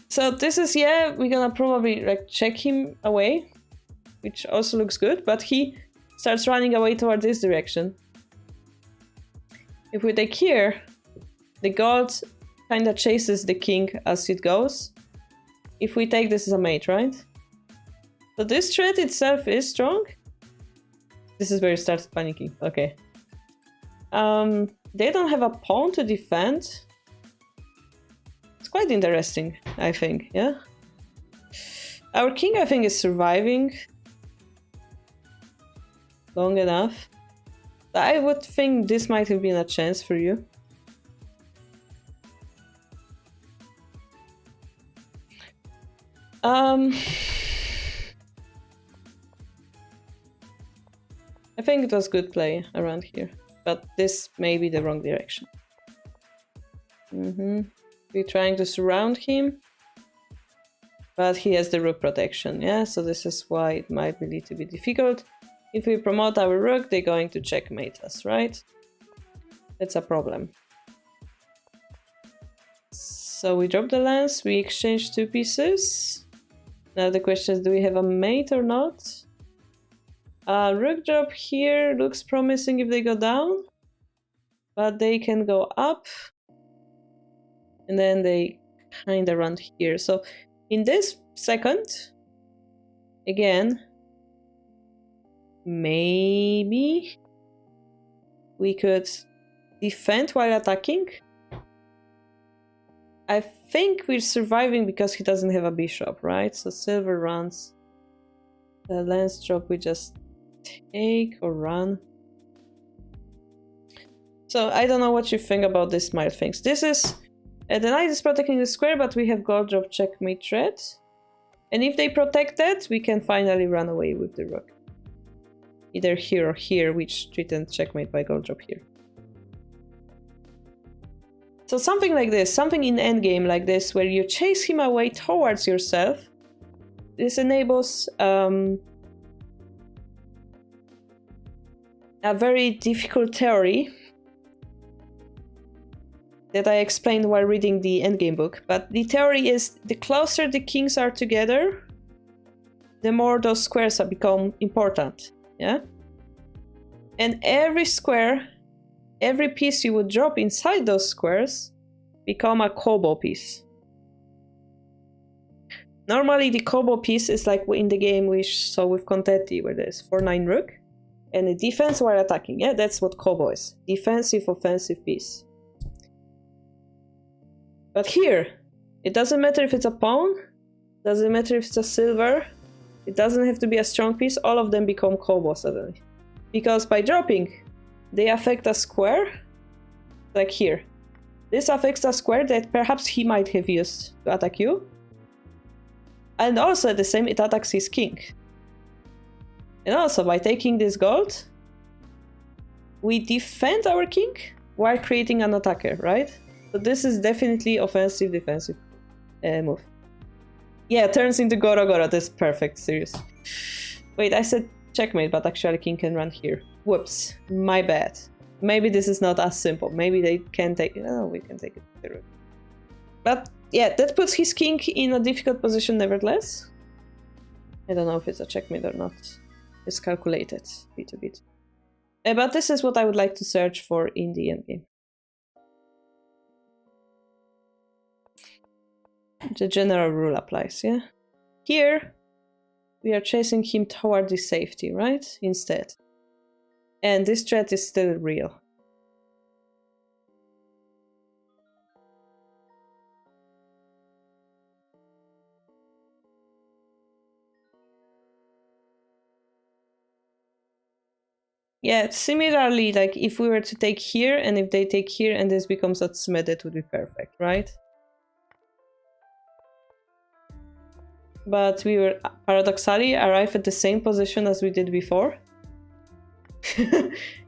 A: So this is, yeah, we're gonna probably like check him away, which also looks good, but he starts running away toward this direction. If we take here, the gold kind of chases the king as it goes. If we take this as a mate, right? So this threat itself is strong. This is where you started panicking. Okay. They don't have a pawn to defend. It's quite interesting, I think, yeah? Our king, I think, is surviving long enough. I would think this might have been a chance for you. I think it was good play around here, but this may be the wrong direction. We're trying to surround him, but he has the rook protection, yeah? So this is why it might be a little bit difficult. If we promote our rook, they're going to checkmate us, right? That's a problem. So we drop the lance, we exchange 2 pieces. Now the question is, do we have a mate or not? Rook drop here looks promising if they go down, but they can go up, and then they kind of run here. So in this second, again, maybe we could defend while attacking. I think we're surviving because he doesn't have a bishop, right? So silver runs. The lance drop we just take or run. So I don't know what you think about these smart things. This is the knight is protecting the square, but we have gold drop checkmate threat. And if they protect that, we can finally run away with the rook. Either here or here, which threatened checkmate by gold drop here. So something like this, something in endgame like this, where you chase him away towards yourself. This enables a very difficult theory that I explained while reading the endgame book. But the theory is the closer the kings are together, the more those squares have become important. Yeah? And every square, every piece you would drop inside those squares become a combo piece. Normally the combo piece is like in the game we saw with Contenti, where there's 4-9 rook and a defense while attacking. Yeah, that's what combo is. Defensive, offensive piece. But here, it doesn't matter if it's a pawn, doesn't matter if it's a silver, it doesn't have to be a strong piece, all of them become combo suddenly. Because by dropping, they affect a square, like here. This affects a square that perhaps he might have used to attack you. And also at the same, it attacks his king. And also by taking this gold, we defend our king while creating an attacker, right? So this is definitely offensive, defensive move. Yeah, turns into Goro Goro, that's perfect, serious. Wait, I said checkmate, but actually king can run here. Whoops, my bad. Maybe this is not as simple. Maybe they can take it. Oh, we can take it through. But yeah, that puts his king in a difficult position nevertheless. I don't know if it's a checkmate or not. It's calculated bit a bit. But this is what I would like to search for in the endgame. The general rule applies, yeah? Here, we are chasing him toward the safety, right? Instead. And this threat is still real. Yeah, similarly, like if we were to take here, and if they take here and this becomes a tsme, that would be perfect, right? But we were paradoxically arrive at the same position as we did before.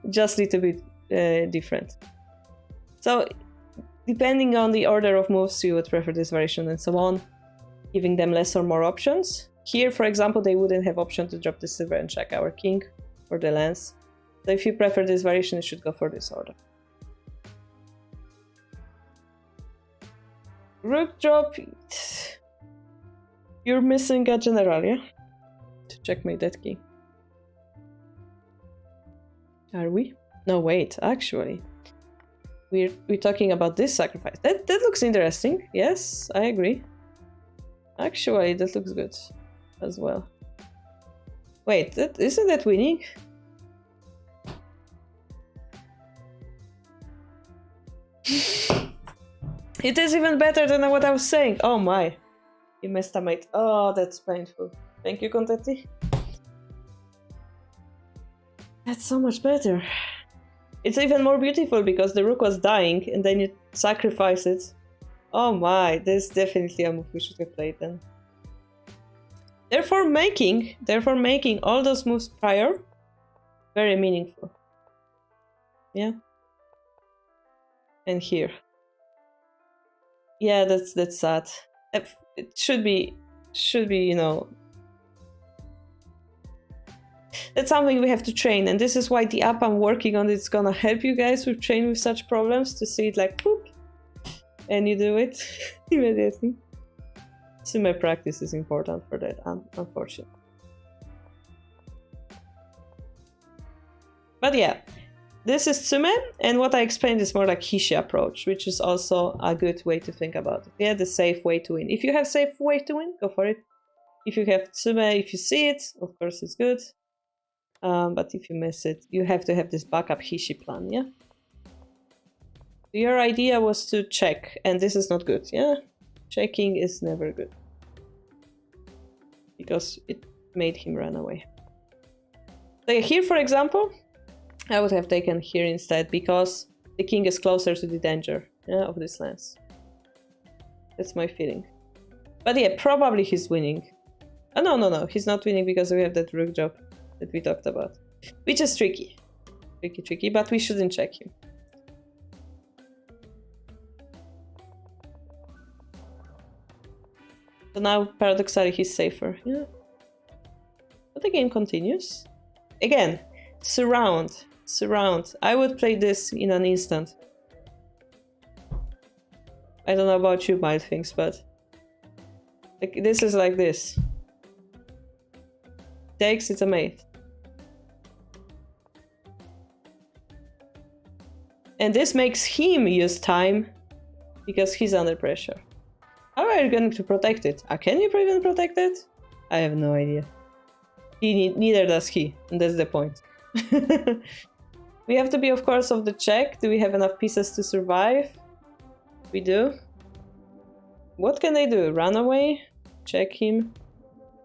A: Just a little bit different. So, depending on the order of moves, you would prefer this variation and so on, giving them less or more options. Here, for example, they wouldn't have option to drop the silver and check our king or the lance. So if you prefer this variation, you should go for this order. Rook drop. You're missing a general, yeah? To checkmate that king. Are we? No, wait, actually. We're talking about this sacrifice. That looks interesting. Yes, I agree. Actually, that looks good as well. Wait, isn't that winning? It is even better than what I was saying. Oh my. You messed up, mate. Oh, that's painful. Thank you, Contenti. That's so much better. It's even more beautiful because the rook was dying and then you sacrifice it. Oh my, this is definitely a move we should have played then. Therefore making all those moves prior very meaningful. Yeah. And here. Yeah, that's sad. It should be, you know, that's something we have to train, and this is why the app I'm working on is gonna help you guys with train with such problems, to see it like boop, and you do it immediately. Sume practice is important for that, unfortunately. But yeah, this is Tsume, and what I explained is more like Hishi approach, which is also a good way to think about it. Yeah, the safe way to win. If you have safe way to win, go for it. If you have Tsume, if you see it, of course it's good. But if you miss it, you have to have this backup Hishi plan, yeah? Your idea was to check, and this is not good, yeah? Checking is never good. Because it made him run away. So here, for example, I would have taken here instead, because the king is closer to the danger, yeah, of this lance. That's my feeling. But yeah, probably he's winning. Oh, no, he's not winning because we have that rook job that we talked about. Which is tricky. Tricky, but we shouldn't check him. So now, paradoxically, he's safer. Yeah. But the game continues. Again, surround. I would play this in an instant. I don't know about you, mild things, but like, this is like this. Takes, it's a mate. And this makes him use time because he's under pressure. How are you going to protect it? Can you even protect it? I have no idea. Neither does he, and that's the point. We have to be, of course, of the check. Do we have enough pieces to survive? We do. What can they do? Run away? Check him?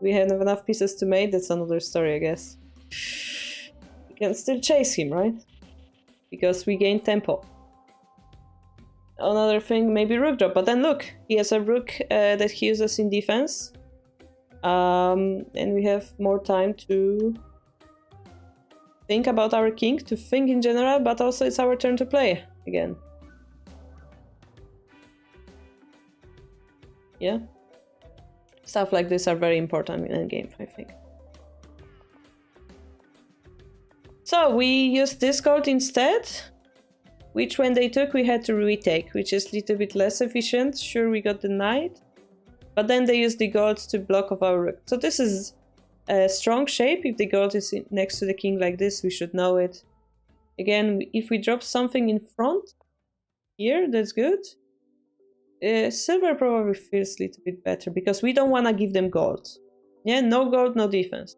A: We have enough pieces to mate? That's another story, I guess. We can still chase him, right? Because we gain tempo. Another thing, maybe rook drop. But then look, he has a rook that he uses in defense. And we have more time to think about our king, to think in general, but also it's our turn to play again. Yeah? Stuff like this are very important in a game, I think. So we used this gold instead, which when they took we had to retake, which is a little bit less efficient. Sure, we got the knight, but then they used the gold to block off our rook. So this is a strong shape. If the gold is next to the king like this, we should know it. Again, if we drop something in front here, that's good. Silver probably feels a little bit better because we don't want to give them gold. Yeah, no gold, no defense.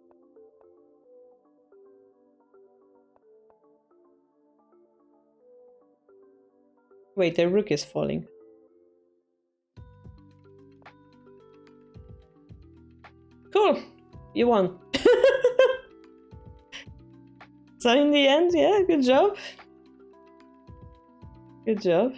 A: Wait, the rook is falling. Cool, you won. So in the end, yeah, good job. Good job.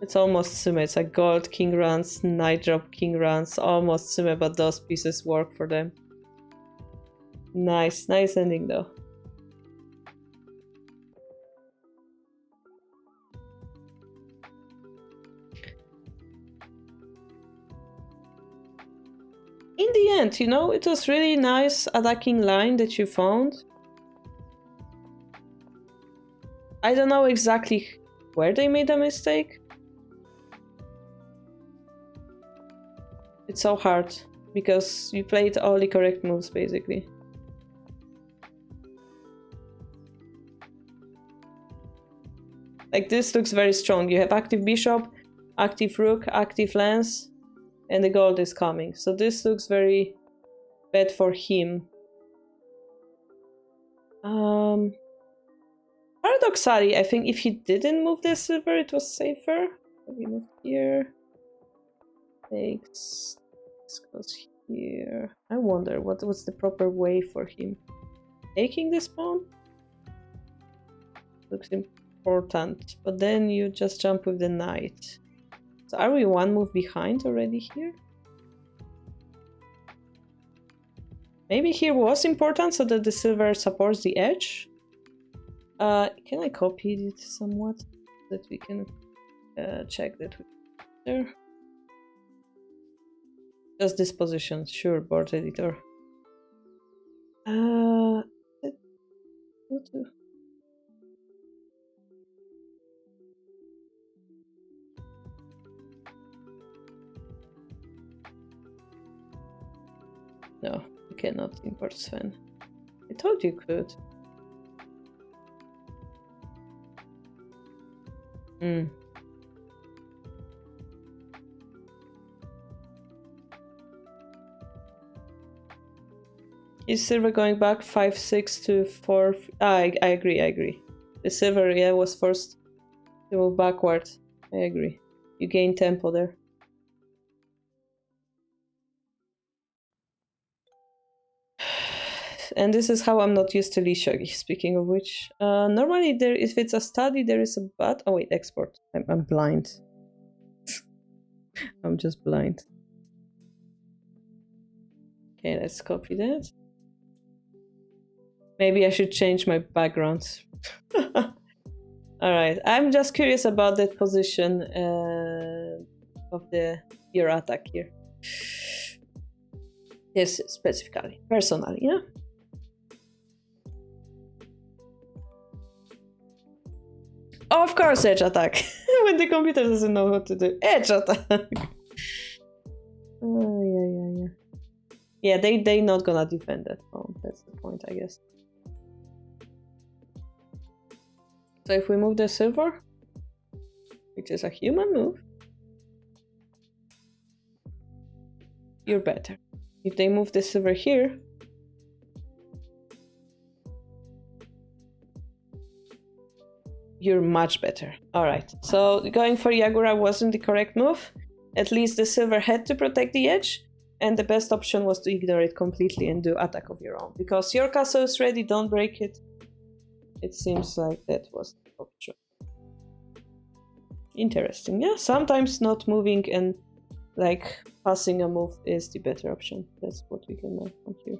A: It's almost Sume. It's like gold, king runs, knight drop, king runs. Almost Sume, but those pieces work for them. Nice ending though. In the end, you know, it was really nice attacking line that you found. I don't know exactly where they made a mistake. It's so hard, because you played all the correct moves, basically. Like, this looks very strong. You have active bishop, active rook, active lance, and the gold is coming. So this looks very bad for him. Paradoxically, I think if he didn't move the silver, it was safer. We move here. Takes. This goes here. I wonder what's the proper way for him. Taking this pawn looks important, but then you just jump with the knight. So are we one move behind already here? Maybe here was important so that the silver supports the edge. Can I copy it somewhat so that we can check that there? Just this position, sure, board editor. No, you cannot import Sven. I told you could. Is silver going back 5-6 to 4? I agree. The silver, yeah, was forced to move backward. I agree. You gain tempo there. And this is how I'm not used to Lee Shogi, speaking of which. Normally, if it's a study, there is a but. Oh, wait, export. I'm blind. I'm just blind. Okay, let's copy that. Maybe I should change my background. Alright, I'm just curious about that position of your attack here. Yes, specifically, personally, yeah? Oh, of course, edge attack. When the computer doesn't know what to do. Edge attack! Oh, yeah. Yeah, they not gonna defend that. Oh, that's the point, I guess. So if we move the silver, which is a human move, you're better. If they move the silver here, you're much better. Alright, so going for Yagura wasn't the correct move. At least the silver had to protect the edge, and the best option was to ignore it completely and do attack of your own. Because your castle is ready, don't break it. It seems like that was the option. Interesting, yeah? Sometimes not moving and like passing a move is the better option. That's what we can learn from here.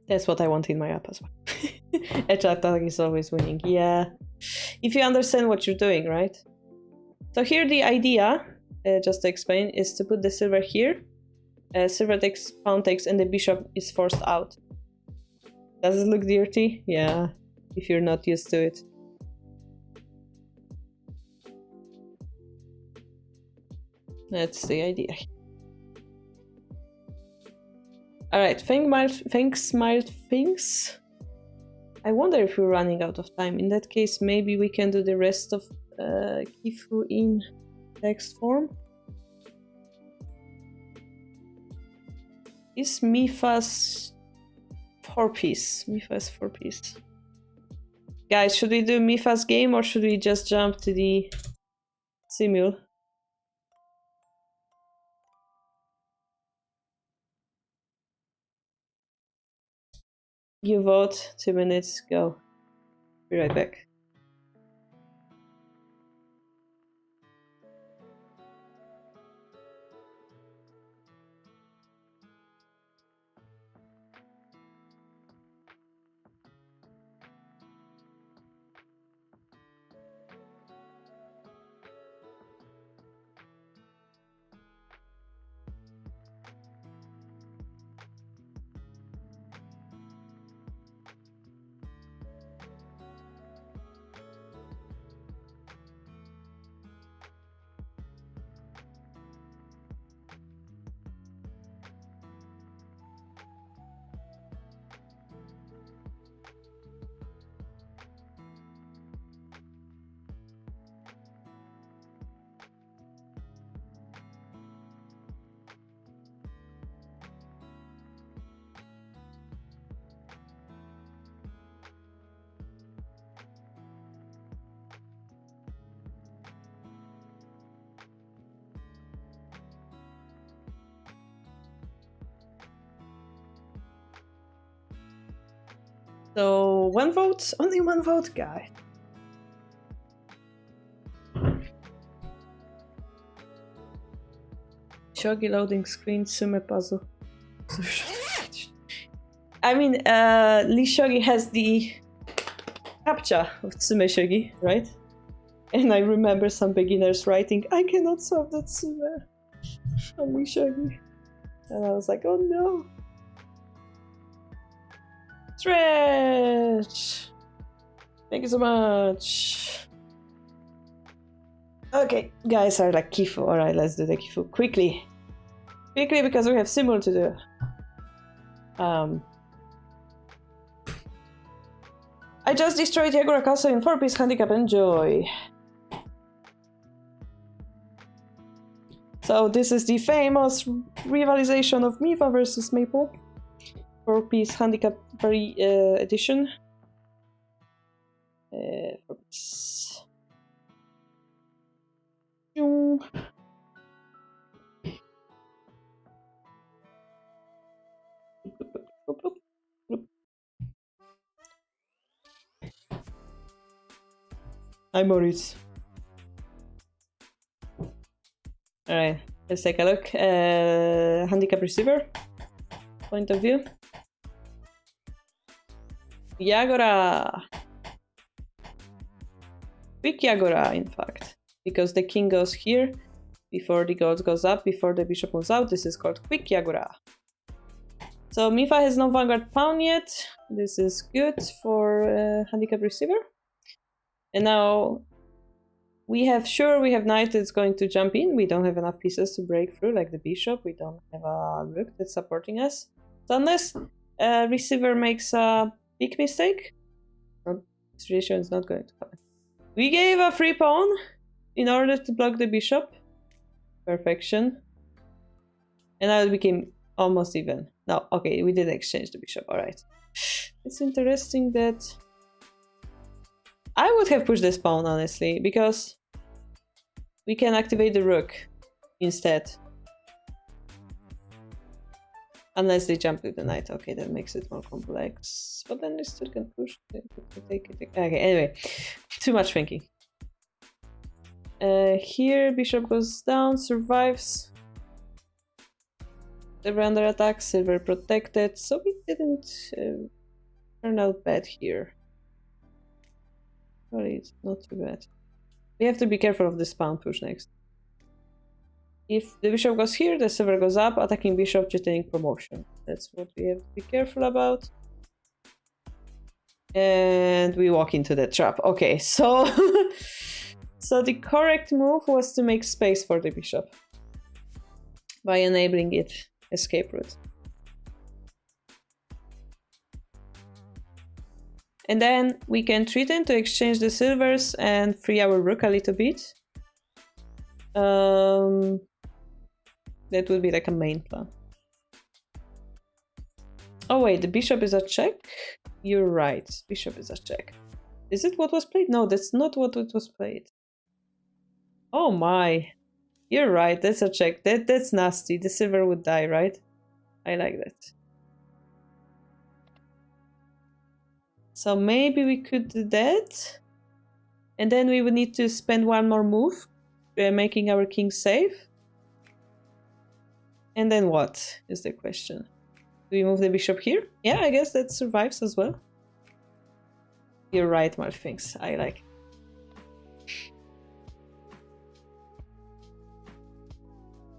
A: That's what I want in my app as well. Edge attack is always winning. Yeah. If you understand what you're doing, right? So here the idea, just to explain, is to put the silver here. Silver takes, pawn takes, and the bishop is forced out. Does it look dirty? Yeah, if you're not used to it. That's the idea. Alright, thanks, mild things. I wonder if we're running out of time. In that case, maybe we can do the rest of Kifu in text form. Is Mifa's 4-piece? Mifa's 4-piece. Guys, should we do Mifa's game or should we just jump to the simul? You vote, 2 minutes, go. Be right back. So, 1 vote? Only 1 vote, guy. Shogi loading screen, sumo puzzle. I mean, Lee Shogi has the captcha of Tsume Shogi, right? And I remember some beginners writing, I cannot solve that Tsume on Lee Shogi. And I was like, oh no. Stretch! Thank you so much. Okay, guys are like Kifu. Alright, let's do the Kifu. Quickly. Quickly, because we have Simul to do. I just destroyed Yagura Castle in 4-piece handicap. Enjoy. So this is the famous rivalization of Mifa versus Maple. 4-piece handicap edition. 4-piece. Hi, Moritz. Alright, let's take a look. Handicap receiver. Point of view. Yagura. Quick Yagura, in fact. Because the king goes here before the gold goes up, before the bishop moves out. This is called Quick Yagura. So Mifa has no vanguard pawn yet. This is good for handicap receiver. And now we have knight that's going to jump in. We don't have enough pieces to break through, like the bishop. We don't have a rook that's supporting us. So unless receiver makes a big mistake, this relation is not going to happen. We gave a free pawn in order to block the bishop. Perfection. And now it became almost even. No, okay, we did exchange the bishop. Alright. It's interesting that I would have pushed this pawn, honestly, because we can activate the rook instead. Unless they jump with the knight. Okay, that makes it more complex. But then they still can push. Take it. Okay, anyway. Too much thinking. Here, bishop goes down, survives. Silver under attack, silver protected. So we didn't turn out bad here. Sorry, it's not too bad. We have to be careful of this pawn push next. If the bishop goes here, the silver goes up, attacking bishop, retaining promotion. That's what we have to be careful about. And we walk into the trap. Okay, so so the correct move was to make space for the bishop by enabling it escape route. And then we can threaten to exchange the silvers and free our rook a little bit. That would be like a main plan. Oh wait, the bishop is a check? You're right, bishop is a check. Is it what was played? No, that's not what it was played. Oh my. You're right, that's a check. That's nasty. The silver would die, right? I like that. So maybe we could do that. And then we would need to spend one more move, making our king safe. And then what is the question? Do we move the bishop here? Yeah, I guess that survives as well. You're right, Marfinks. I like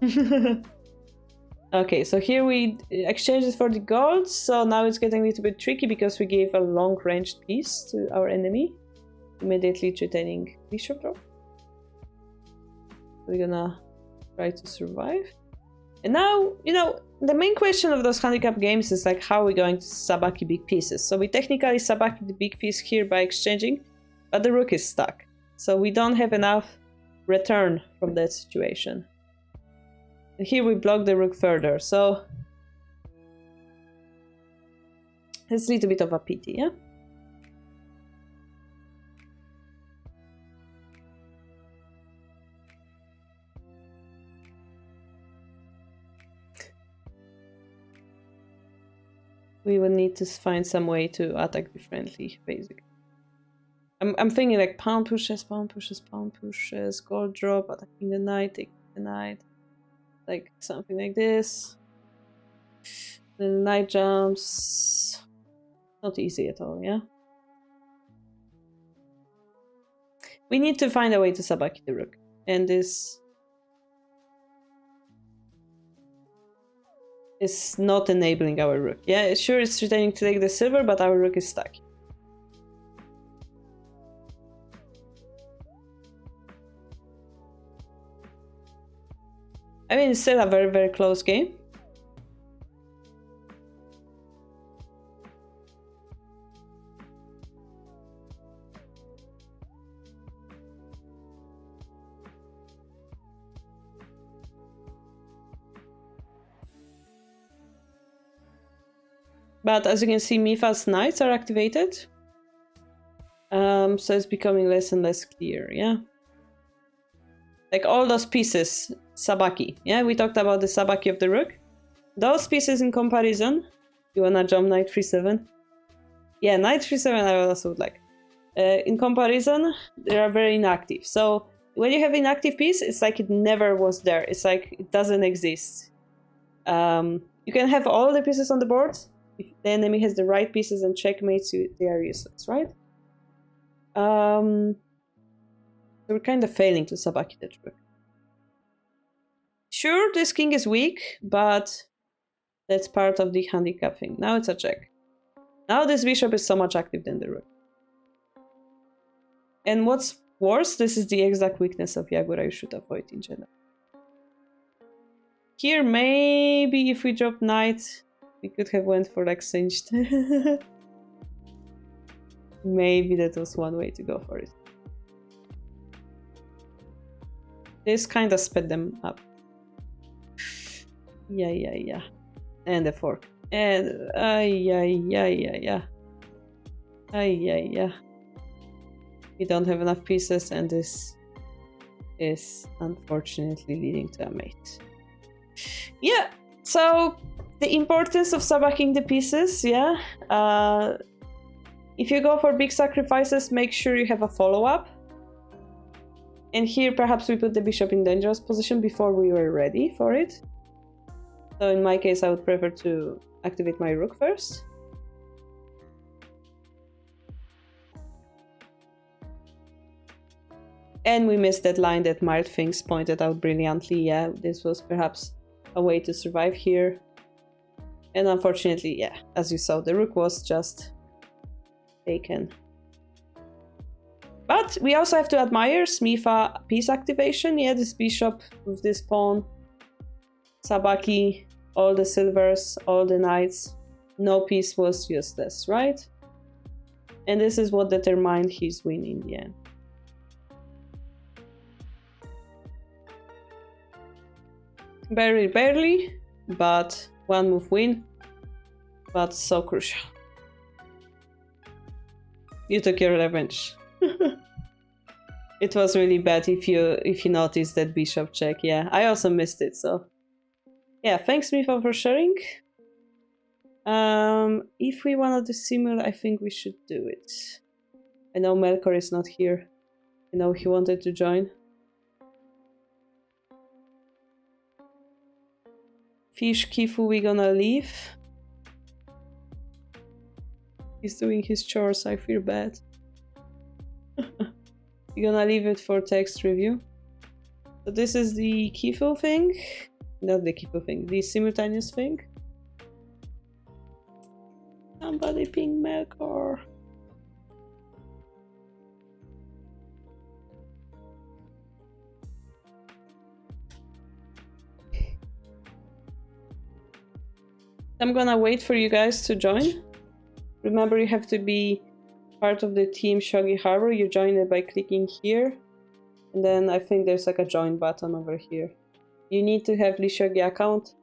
A: it. Okay, so here we exchanged it for the gold. So now it's getting a little bit tricky because we gave a long-ranged piece to our enemy, immediately threatening bishop drop. We're gonna try to survive. And now, you know, the main question of those handicap games is like, how are we going to sabaki big pieces? So we technically sabaki the big piece here by exchanging, but the rook is stuck. So we don't have enough return from that situation. And here we block the rook further, so it's a little bit of a pity, yeah? We will need to find some way to attack differently, basically. I'm thinking like pawn pushes, gold drop, attacking the knight, taking the knight. Like something like this. The knight jumps. Not easy at all, yeah? We need to find a way to sabaki the rook. And this... is not enabling our rook. Yeah, sure, it's returning to take the silver, but our rook is stuck. I mean, it's still a very, very close game. But as you can see, Mifa's knights are activated. So it's becoming less and less clear, yeah? Like all those pieces, Sabaki. Yeah, we talked about the Sabaki of the rook. Those pieces in comparison, you wanna jump knight 3-7? Yeah, knight 3-7 I also would like. In comparison, they are very inactive. So when you have inactive piece, it's like it never was there. It's like it doesn't exist. You can have all the pieces on the board. If the enemy has the right pieces and checkmates, they are useless, right? So we're kind of failing to Sabaki that rook. Sure, this king is weak, but that's part of the handicap thing. Now it's a check. Now this bishop is so much active than the rook. And what's worse, this is the exact weakness of Yagura you should avoid in general. Here, maybe if we drop knight, we could have went for like cinched. Maybe that was one way to go for it. This kind of sped them up. Yeah. And the fork. And yeah. We don't have enough pieces, and this is unfortunately leading to a mate. Yeah, so the importance of sabaking the pieces, yeah. If you go for big sacrifices, make sure you have a follow-up. And here perhaps we put the bishop in dangerous position before we were ready for it. So in my case, I would prefer to activate my rook first. And we missed that line that Mild Things pointed out brilliantly. Yeah, this was perhaps a way to survive here. And unfortunately, yeah, as you saw, the rook was just taken. But we also have to admire Smifa piece activation. Yeah, this bishop with this pawn, Sabaki, all the silvers, all the knights. No piece was useless, right? And this is what determined his win in the end. Barely, but one move win, but so crucial. You took your revenge. It was really bad if you noticed that bishop check. Yeah, I also missed it, so yeah, thanks Mifa for sharing. If we wanted to simulate, I think we should do it. I know Melkor is not here. I know he wanted to join. Fish Kifu, we gonna leave. He's doing his chores, I feel bad. We're gonna leave it for text review. So this is the Kifu thing. Not the Kifu thing, the simultaneous thing. Somebody ping Melkor. I'm gonna wait for you guys to join. Remember, you have to be part of the team Shogi Harbour. You join it by clicking here. And then I think there's like a join button over here. You need to have the Shogi account.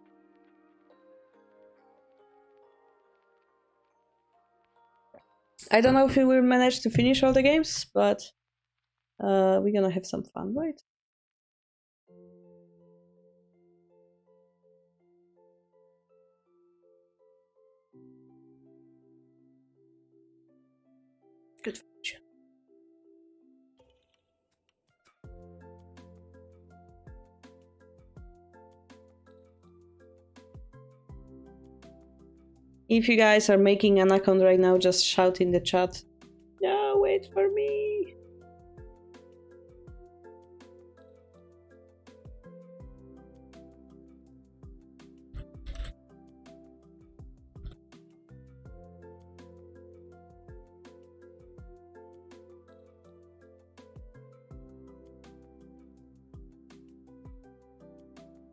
A: I don't know if we will manage to finish all the games, but we're gonna have some fun, right? Good fortune. If you guys are making an account right now, just shout in the chat. No, wait for me.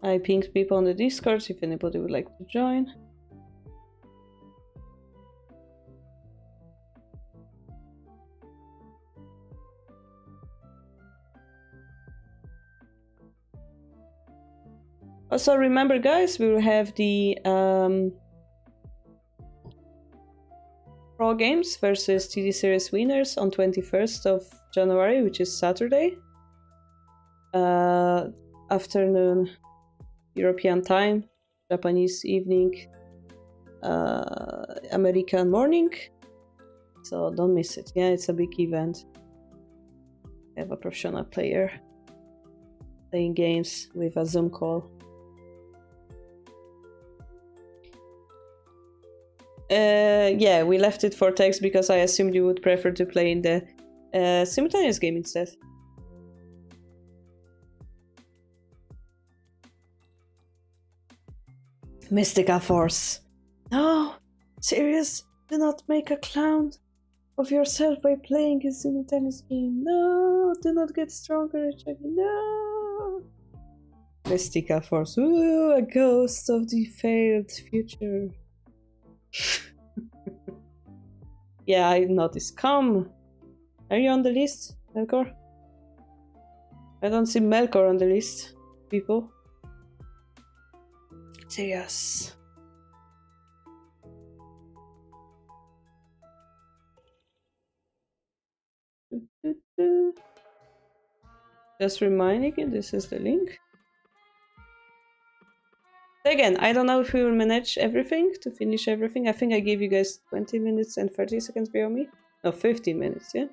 A: I pinged people on the Discord if anybody would like to join. Also, remember, guys, we will have the Pro Games versus TD Series winners on 21st of January, which is Saturday. Afternoon European time, Japanese evening, American morning. So don't miss it. Yeah, it's a big event. I have a professional player playing games with a Zoom call. Yeah, we left it for text because I assumed you would prefer to play in the simultaneous game instead. Mystica Force. No, serious? Do not make a clown of yourself by playing a simultaneous game. No, do not get stronger, Shogi. No. Mystica Force. Ooh, a ghost of the failed future. Yeah, I noticed. Come. Are you on the list, Melkor? I don't see Melkor on the list, people. Serious. Just reminding you, this is the link. Again, I don't know if we will manage everything to finish everything. I think I gave you guys 20 minutes and 30 seconds beyond me. No, 15 minutes, yeah?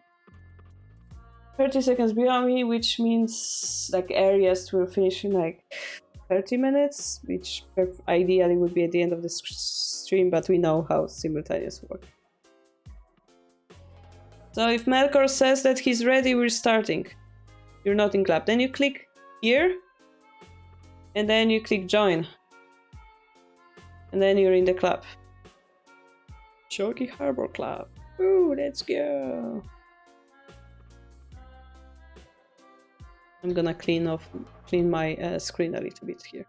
A: 30 seconds beyond me, which means like areas will finish in like 30 minutes, which ideally would be at the end of the stream, but we know how simultaneous work. So if Melkor says that he's ready, we're starting. You're not in club. Then you click here, and then you click join. And then you're in the club. Shogi Harbour Club. Ooh, let's go. I'm gonna clean my screen a little bit here.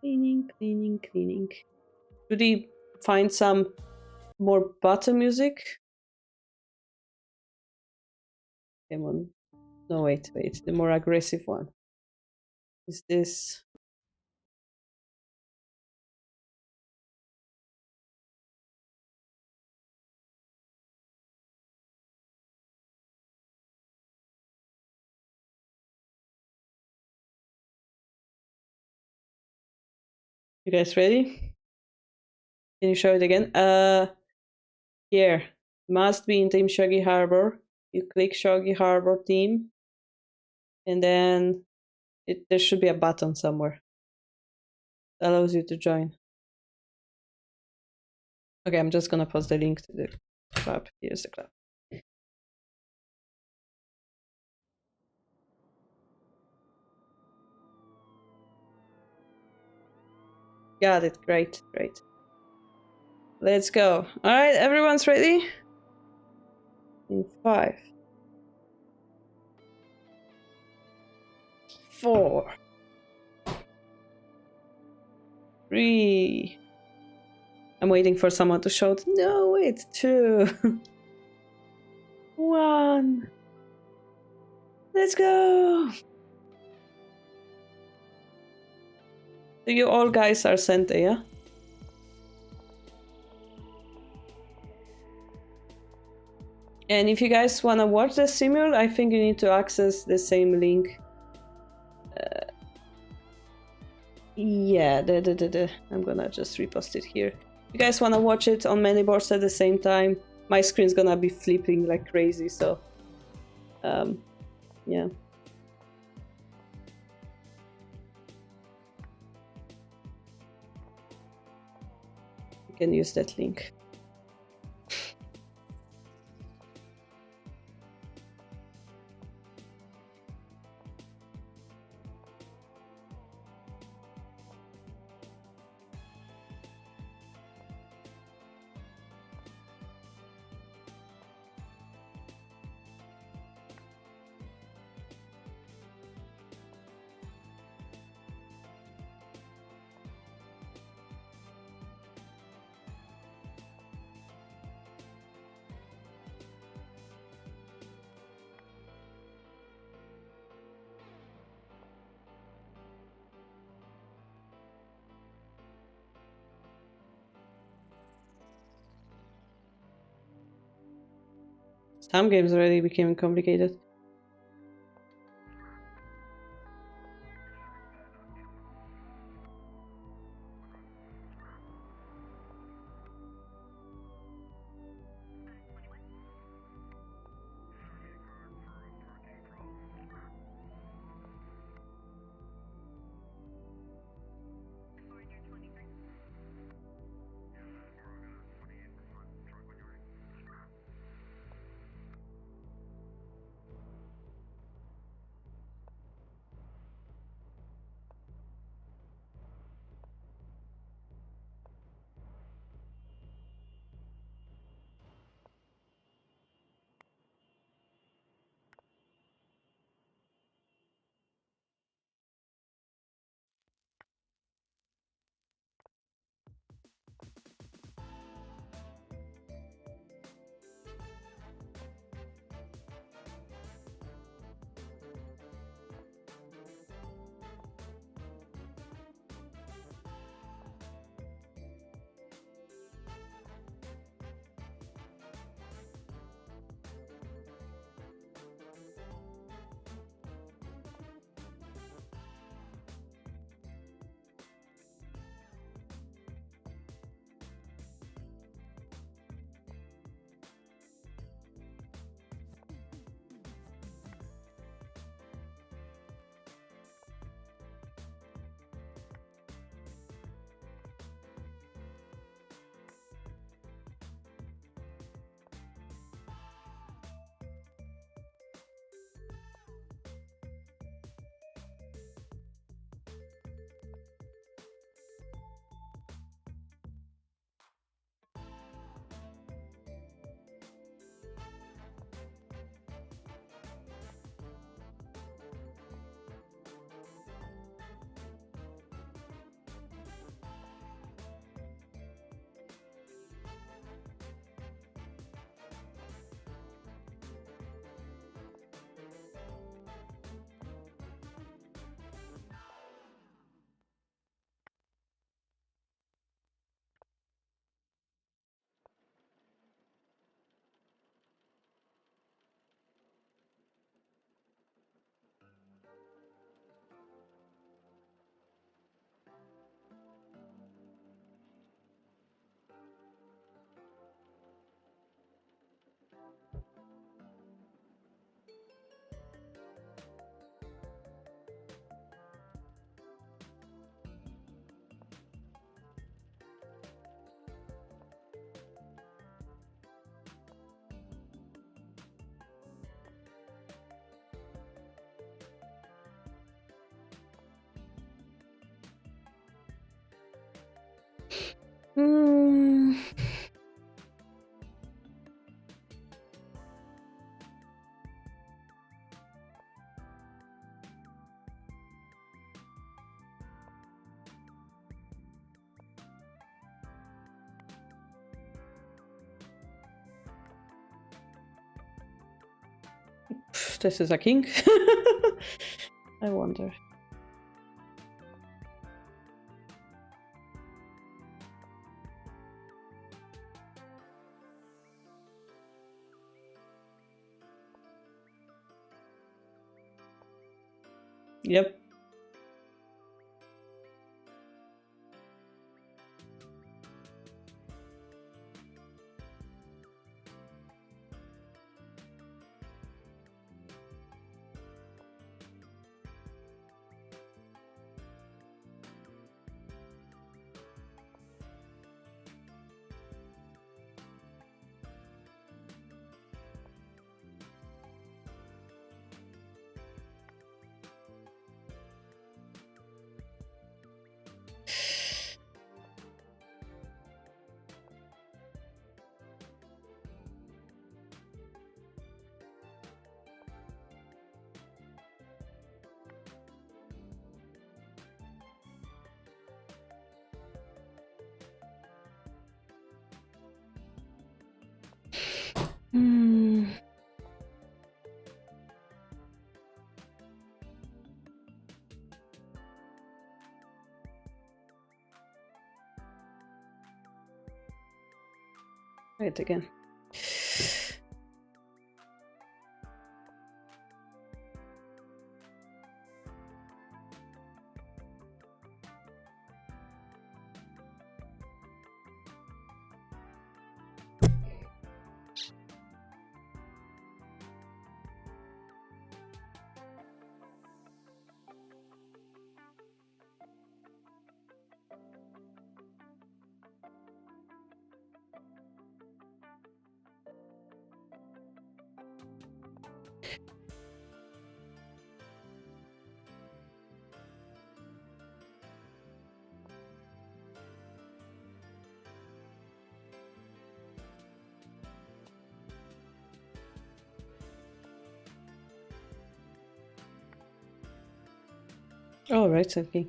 A: Cleaning. Should we find some more button music? Come on. No, wait. The more aggressive one. Is this... You guys ready? Can you show it again? Here. Must be in Team Shogi Harbour. You click Shogi Harbour team. And then there should be a button somewhere. That allows you to join. Okay, I'm just gonna post the link to the club. Here's the club. Got it. Great. Let's go. All right, everyone's ready? In 5, 4, 3. I'm waiting for someone to shout. No, wait. 2, 1. Let's go. So you all guys are sent, yeah? And if you guys want to watch the simul, I think you need to access the same link. Yeah, I'm gonna just repost it here. If you guys want to watch it on many boards at the same time, my screen's gonna be flipping like crazy, so... yeah. You can use that link. Some games already became complicated. Hmm. This is a king. I wonder. Yep. Hmm. Try it again. All right, okay.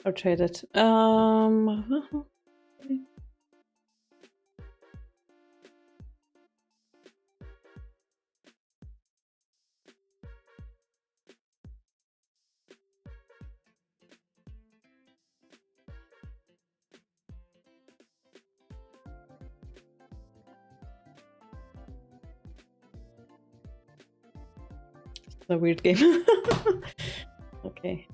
A: I'll try that. It's a weird game. Okay.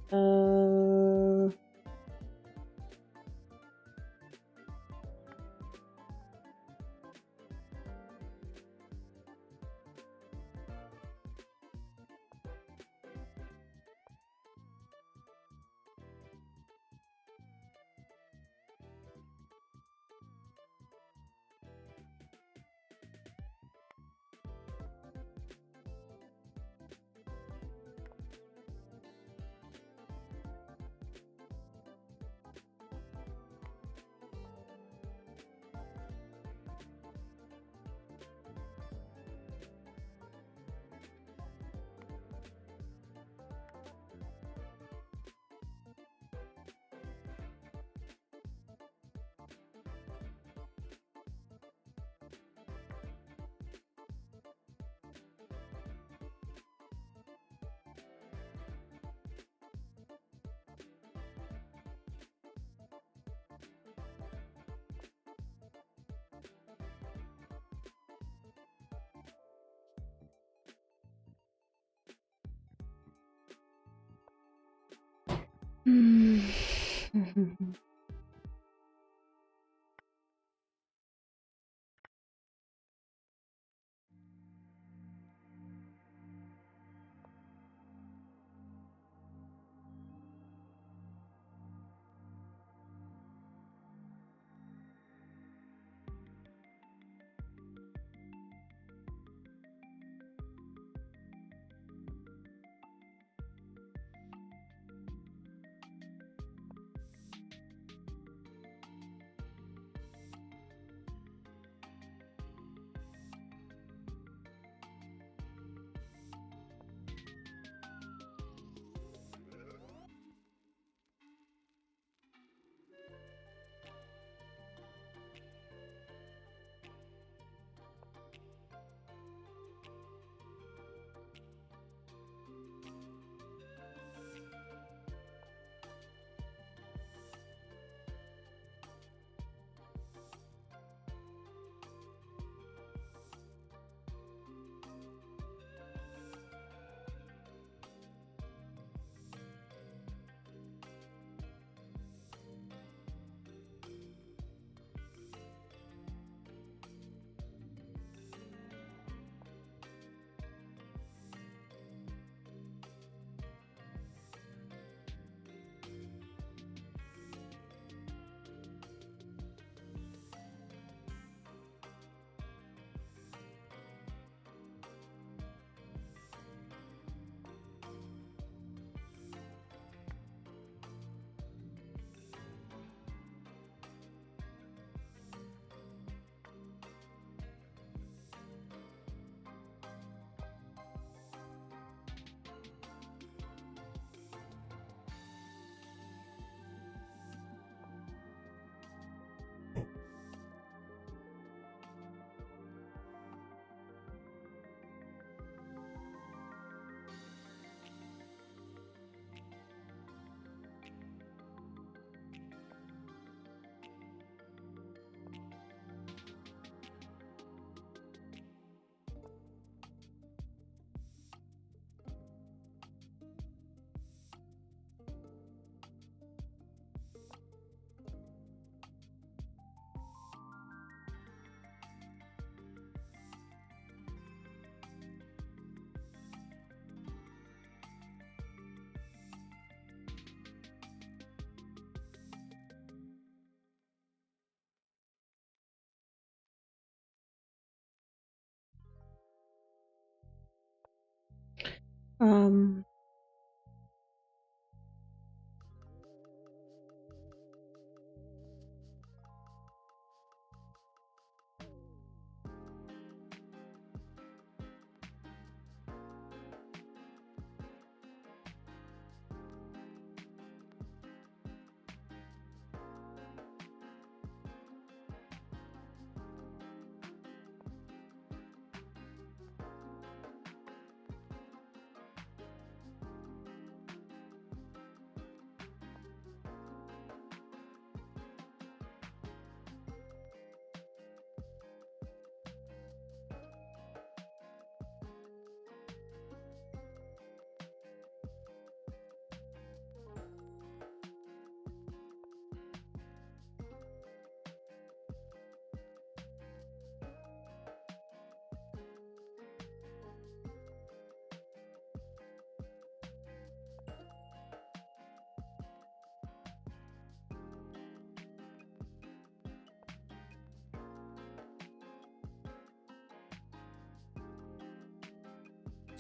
B: Um,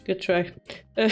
A: Good try. Uh,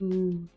B: mm.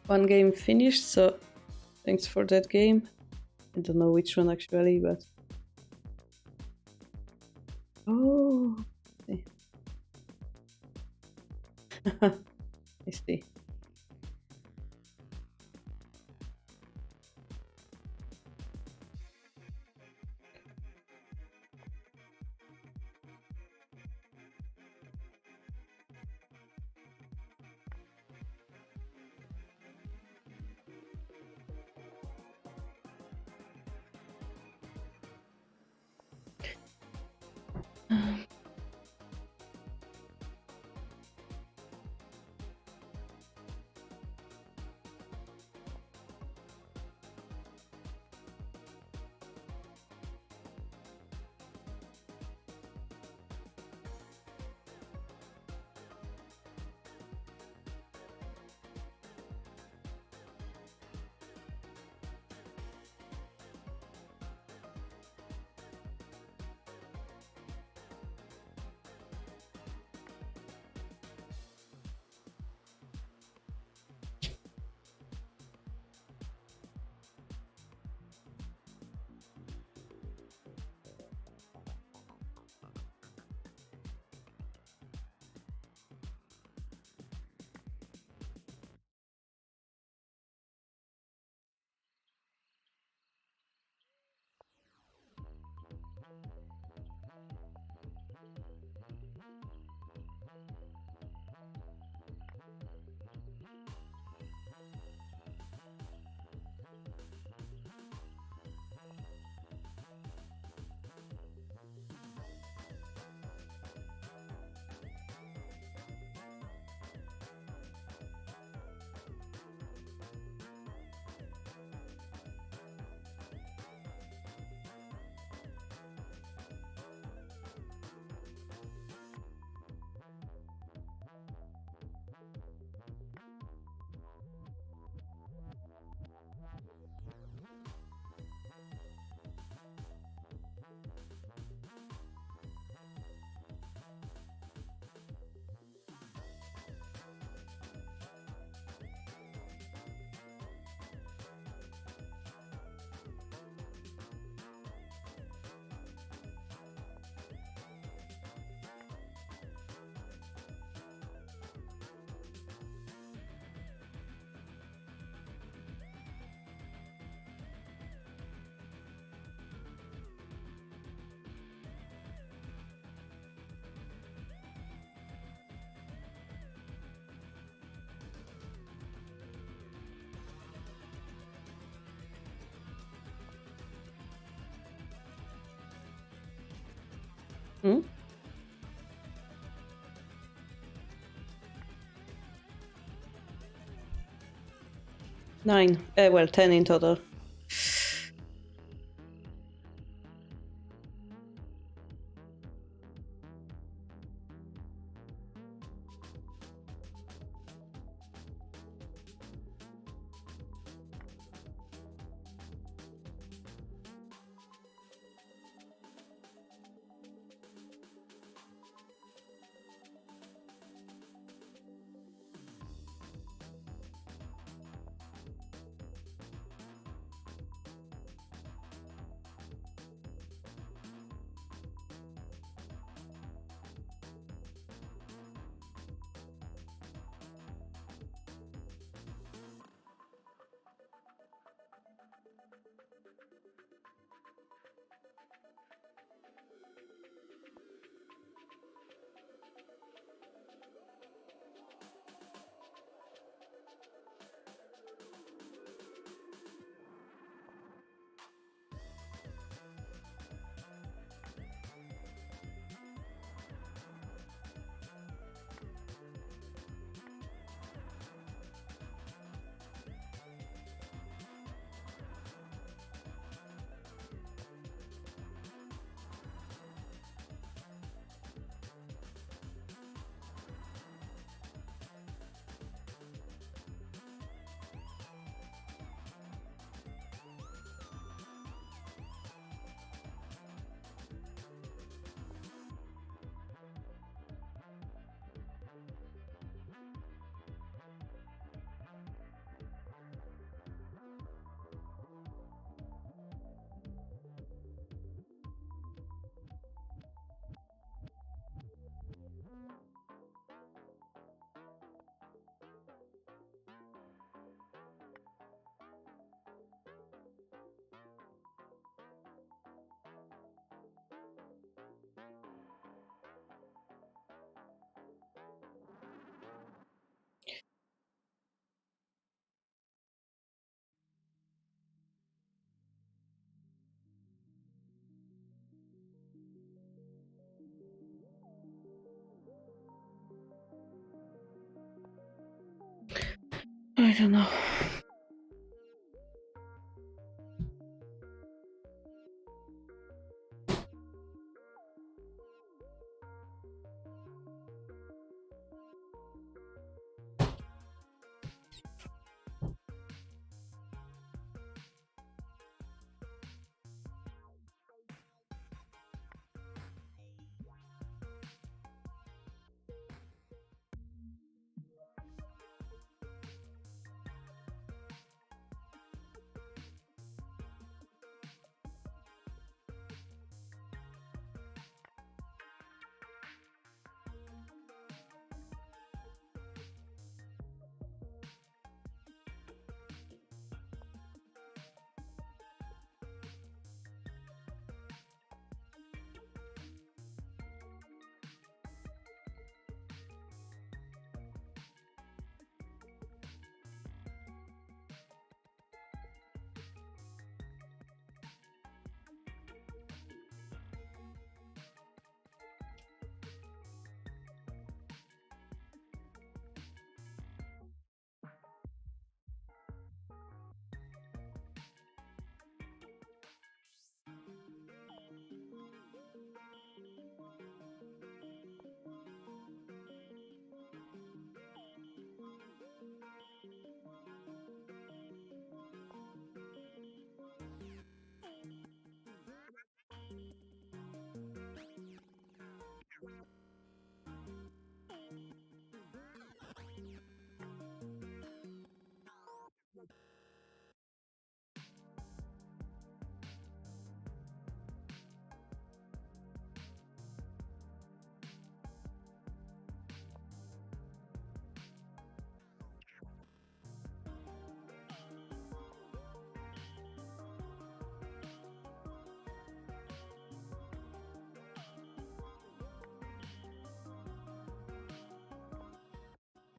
A: one game finished, so thanks for that game. I don't know which one actually, but... Oh, I see. Hmm? 9. Well, 10 in total. don't know.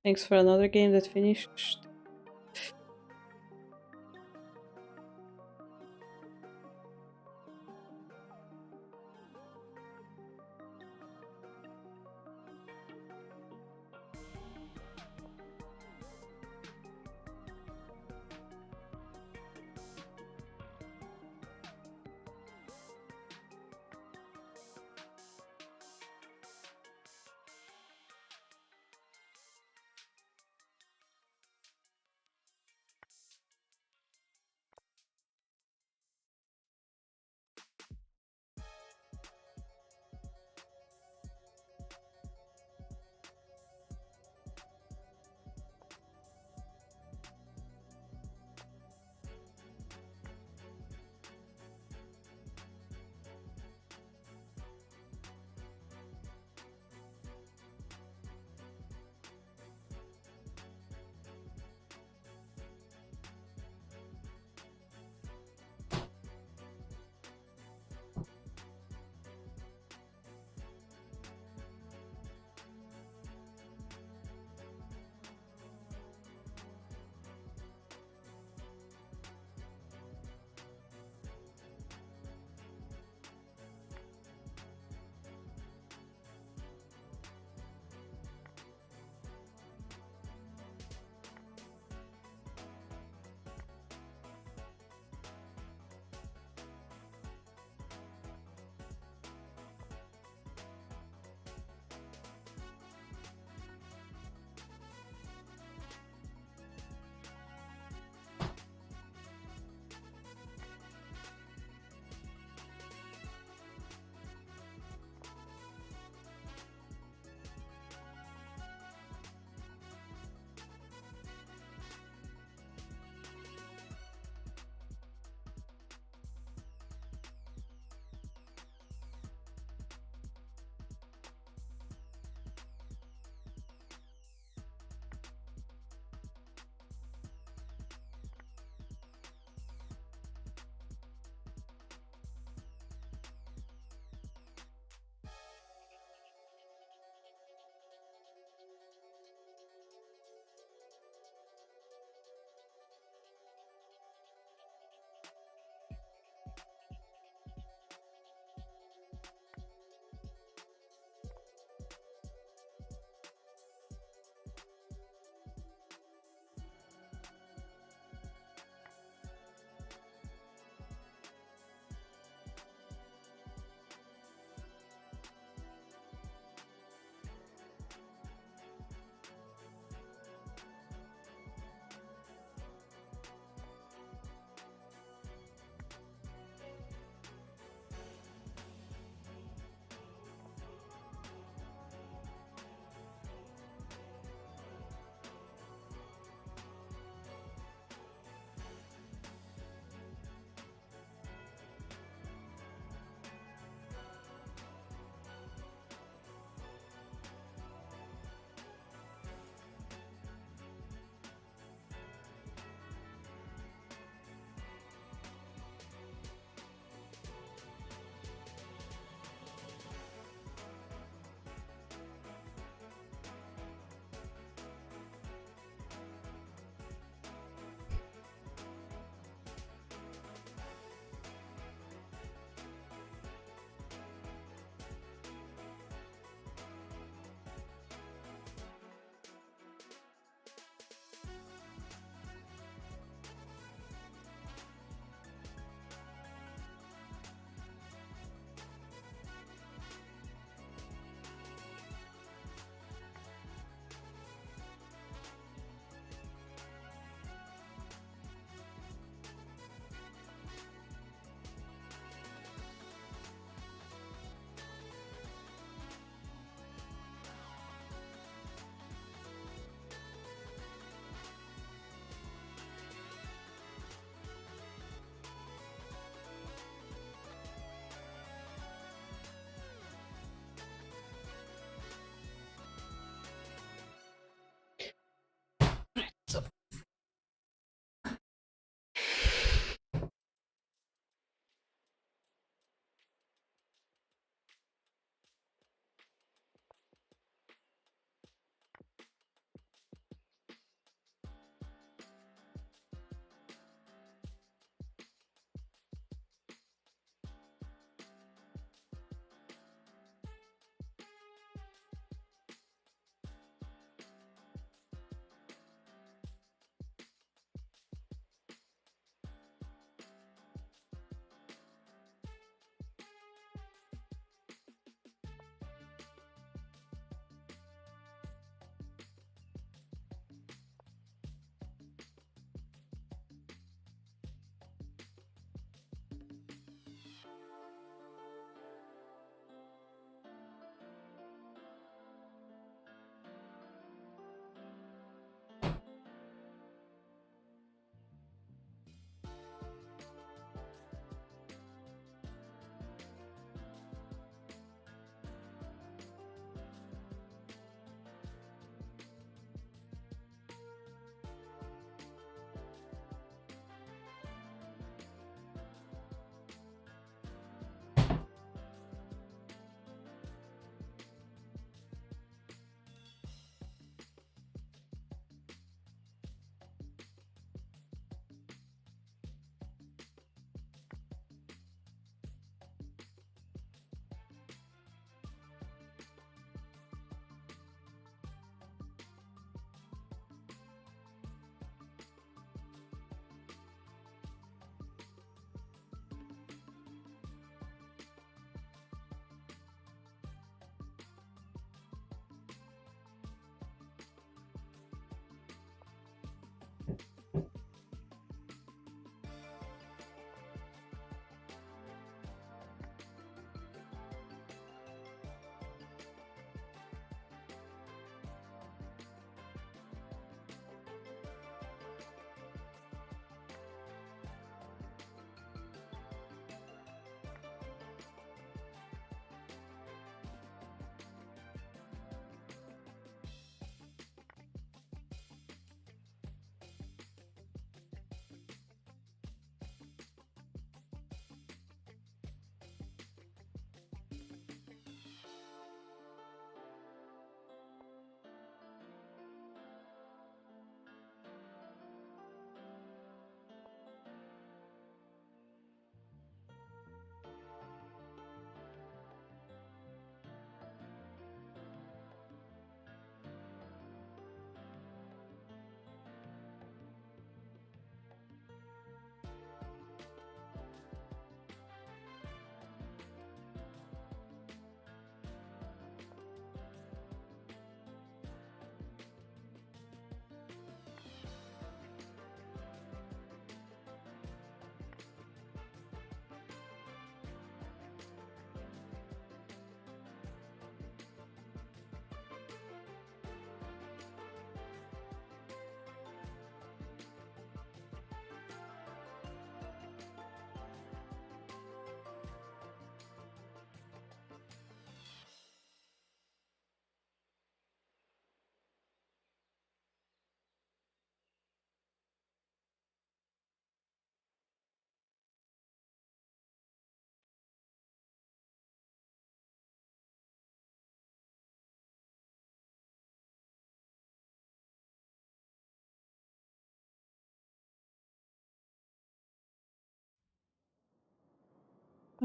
A: Thanks for another game that finished.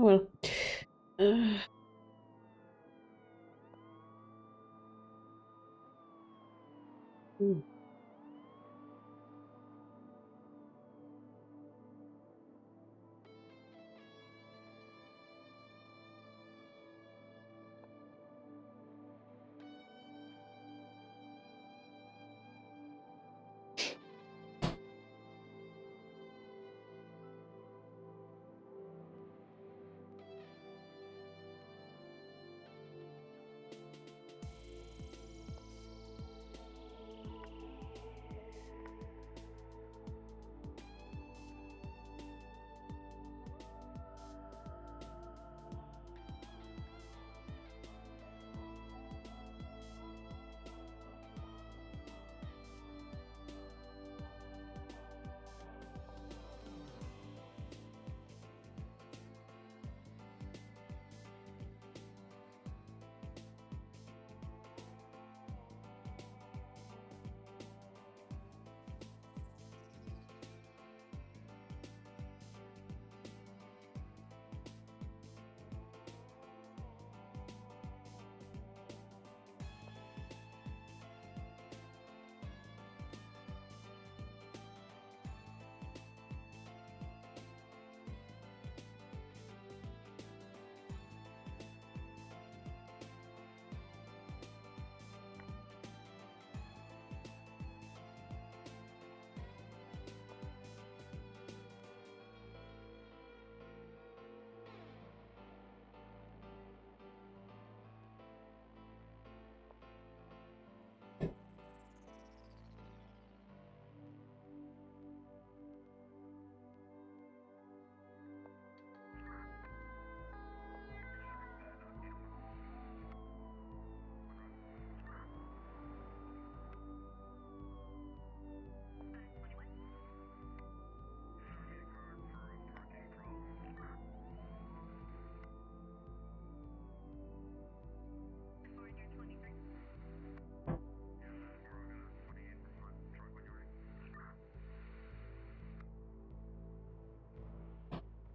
A: Oh well. Uh... Hmm.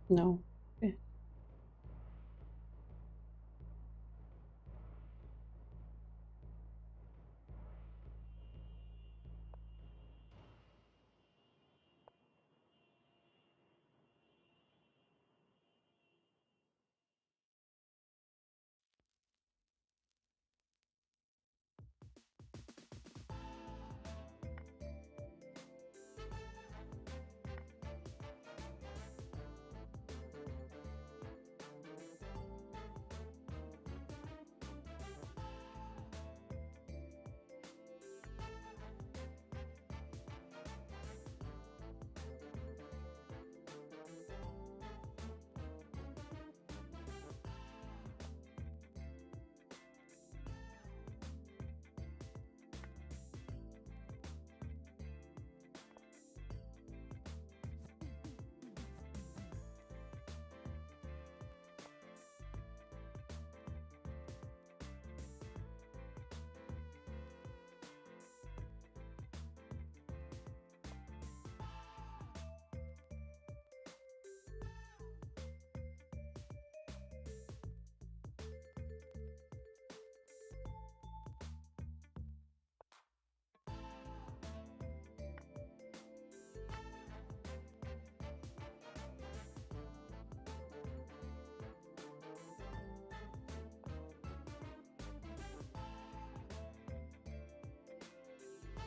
A: No.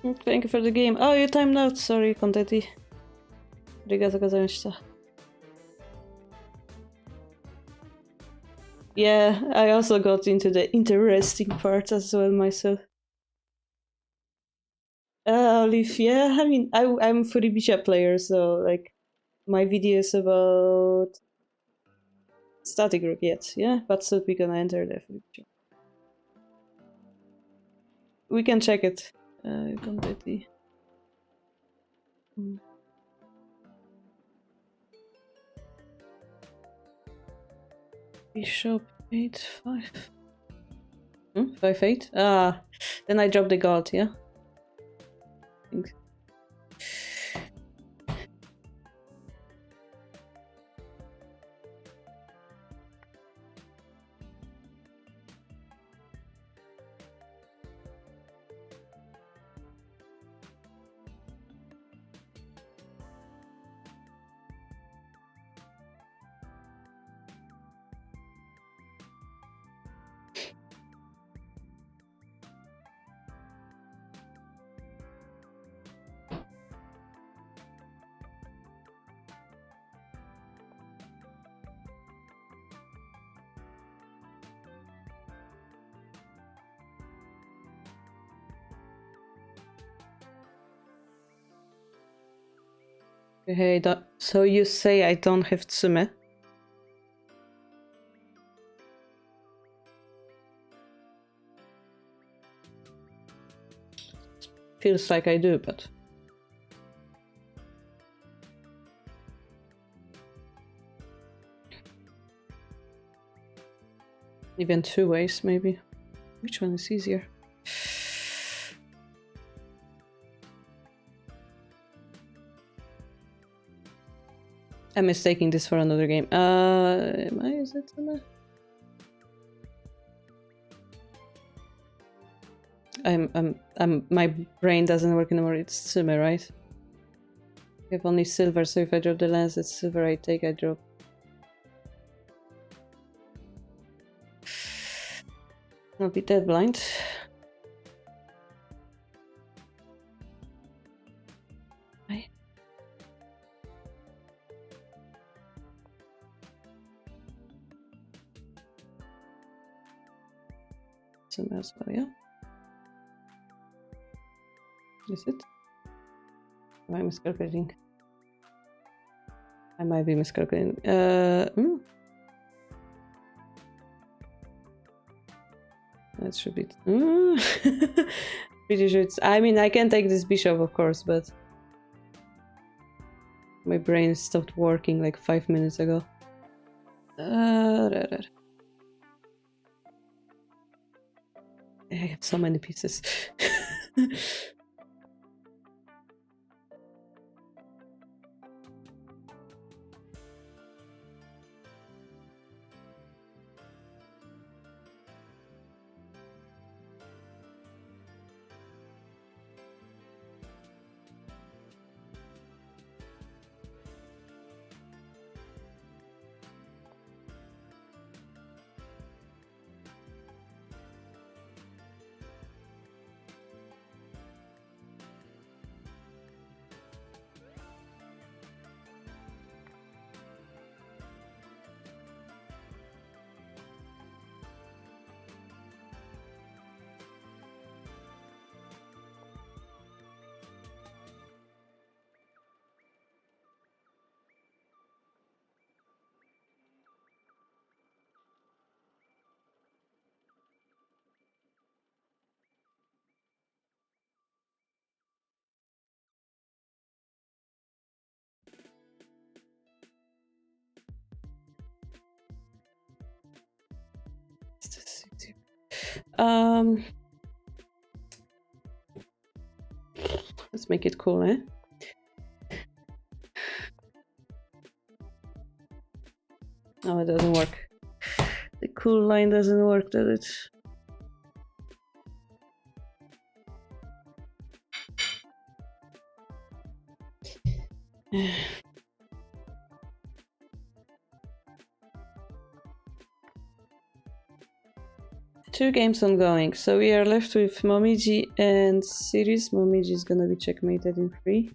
A: Okay. Thank you for the game. Oh, you timed out. Sorry, Contenti. Arigato gozaimashita. Yeah, I also got into the interesting part as well myself. Olive, yeah, I mean, I'm Furibisha player, so like my videos about static group yet, yeah, but soon we're gonna enter the Furibisha. We can check it completely. Bishop 8-5. 5-8? Ah, then I drop the god, yeah? Think. Hey, so you say I don't have tsume? Feels like I do, but... Even 2 ways, maybe. Which one is easier? I'm mistaking this for another game. Am I? Is it? My brain doesn't work anymore. It's Sume, right? I have only silver, so if I drop the lens, it's silver I take, I drop. I'll be dead blind. Hi. Some as well, yeah. Is it? Am I miscalculating? I might be miscalculating. That should be. Pretty sure it's. I mean, I can take this bishop, of course, but my brain stopped working like 5 minutes ago. I have so many pieces. Let's make it cool, eh? Oh, it doesn't work. The cool line doesn't work, does it? 2 games ongoing, so we are left with Momiji and Series. Momiji is gonna be checkmated in 3.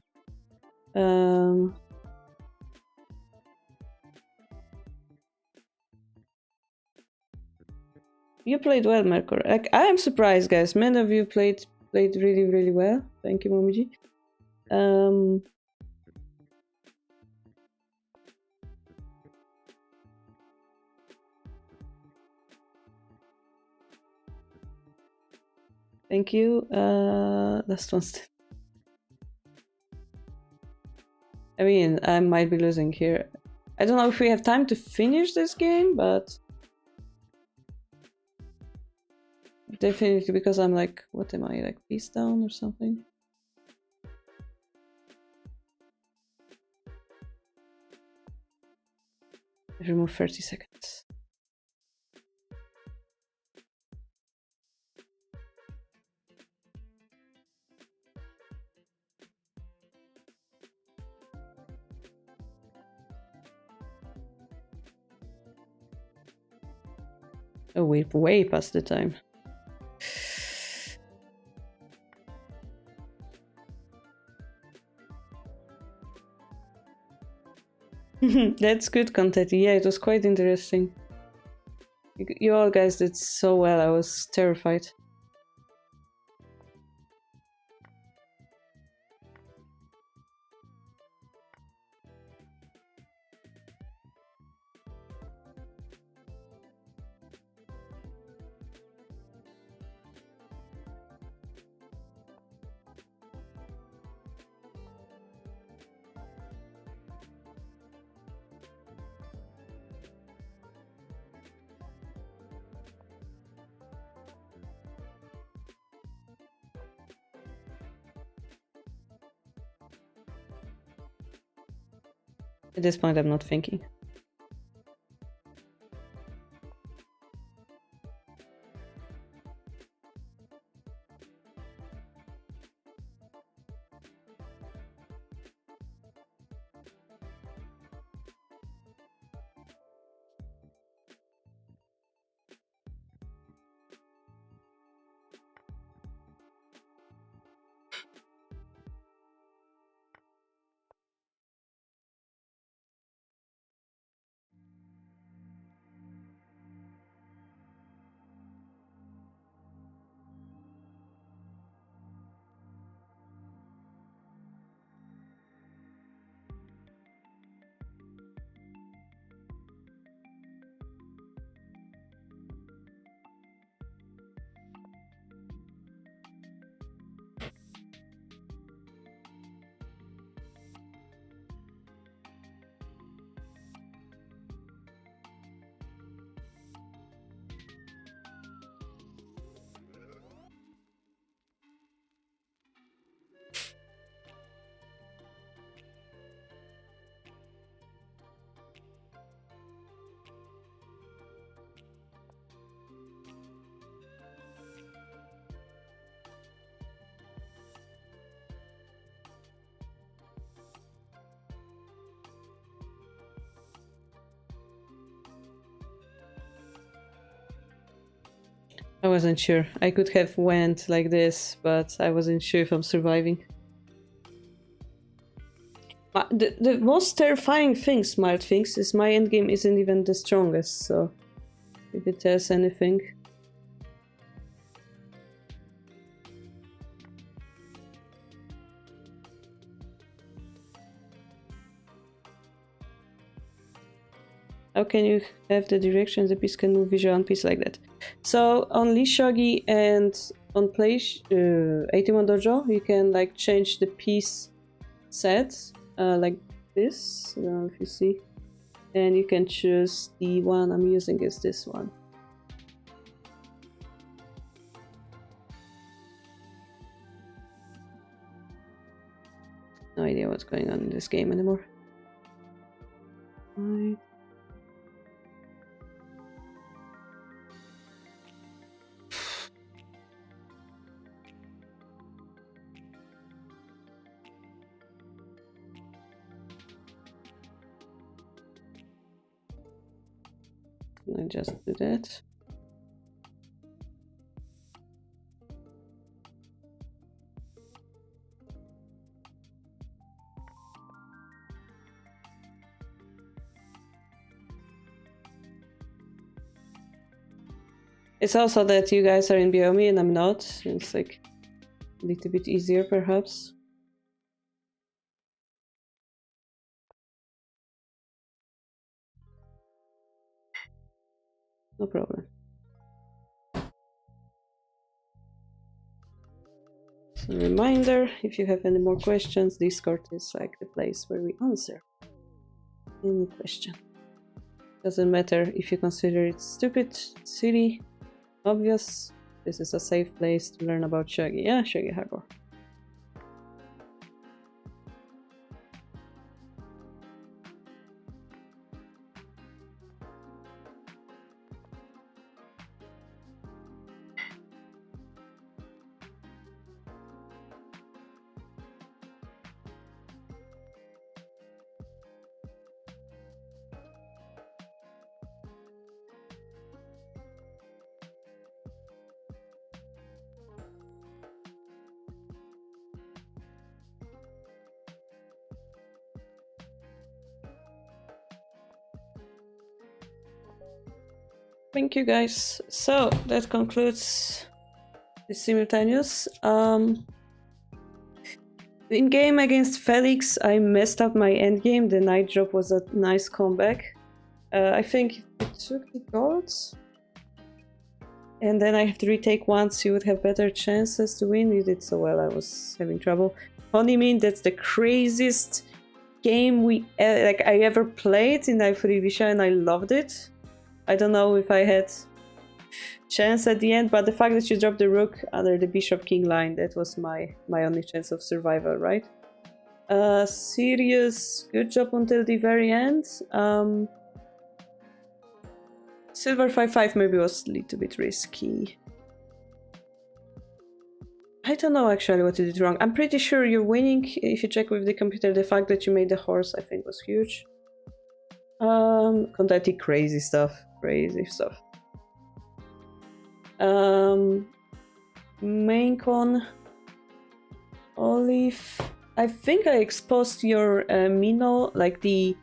A: You played well, Mercur. I am surprised, guys. Many of you played really, really well. Thank you, Momiji. Thank you. Last one. I mean, I might be losing here. I don't know if we have time to finish this game, but definitely because I'm like, what am I, like piece down or something? Remove 30 seconds. Oh, we're way past the time. That's good content. Yeah, it was quite interesting. You all guys did so well. I was terrified. At this point, I'm not thinking. I wasn't sure. I could have went like this, but I wasn't sure if I'm surviving. The most terrifying thing, Smart thinks, is my endgame isn't even the strongest, so if it tells anything. How can you have the direction the piece can move visual on piece like that? So on Lee Shogi and on Play 81 Dojo, you can like change the piece set like this. I don't know if you see. And you can choose the one I'm using is this one. No idea what's going on in this game anymore. Right. I just do that. It's also that you guys are in Biomi and I'm not. It's like a little bit easier, perhaps. No problem. So reminder, if you have any more questions, Discord is like the place where we answer any question. Doesn't matter if you consider it stupid, silly, obvious, this is a safe place to learn about Shogi. Yeah, Shogi Harbour. Thank you guys. So that concludes the simultaneous. In game against Felix, I messed up my endgame. The night drop was a nice comeback. I think if I took the gods and then I have to retake once, you would have better chances to win. You did so well, I was having trouble. Honeymoon, that's the craziest game I ever played in Ifuribisha, and I loved it. I don't know if I had chance at the end, but the fact that you dropped the rook under the bishop king line, that was my only chance of survival, right? Serious, good job until the very end. Silver 5-5 maybe was a little bit risky. I don't know actually what you did wrong. I'm pretty sure you're winning. If you check with the computer, the fact that you made the horse I think was huge. Contenti, crazy stuff. Crazy stuff. Main con. Olive. I think I exposed your Mino, like the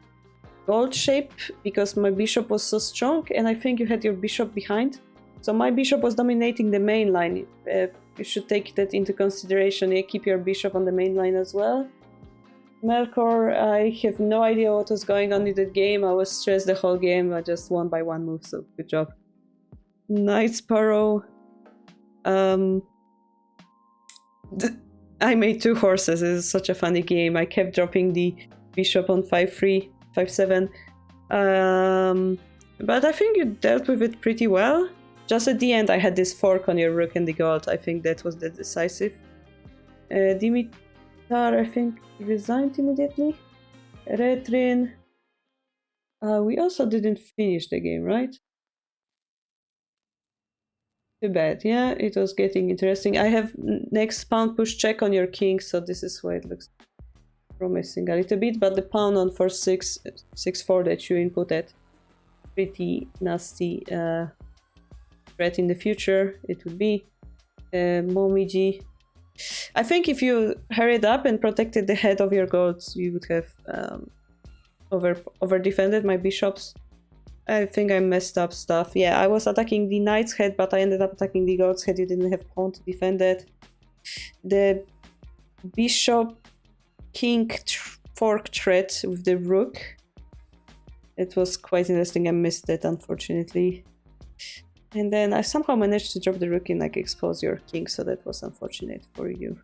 A: gold shape, because my bishop was so strong, and I think you had your bishop behind. So my bishop was dominating the main line. You should take that into consideration. You keep your bishop on the main line as well. Melkor, I have no idea what was going on in that game. I was stressed the whole game. I just won by 1 move, so good job. Night Sparrow. I made 2 horses. It's such a funny game. I kept dropping the bishop on 5-3, 5-7. But I think you dealt with it pretty well. Just at the end I had this fork on your rook and the gold. I think that was the decisive. Dimitar, I think, resigned immediately. Retrin. We also didn't finish the game, right? Too bad. Yeah, it was getting interesting. I have next pawn push check on your king, so this is why it looks promising a little bit, but the pawn on 4-6, 6-4 that you inputted, pretty nasty threat in the future. It would be Momiji. I think if you hurried up and protected the head of your gold, you would have over defended my bishops. I think I messed up stuff. Yeah, I was attacking the knight's head, but I ended up attacking the goat's head. You didn't have pawn to defend it. The bishop king fork threat with the rook. It was quite interesting. I missed it, unfortunately. And then I somehow managed to drop the rook and like expose your king, so that was unfortunate for you.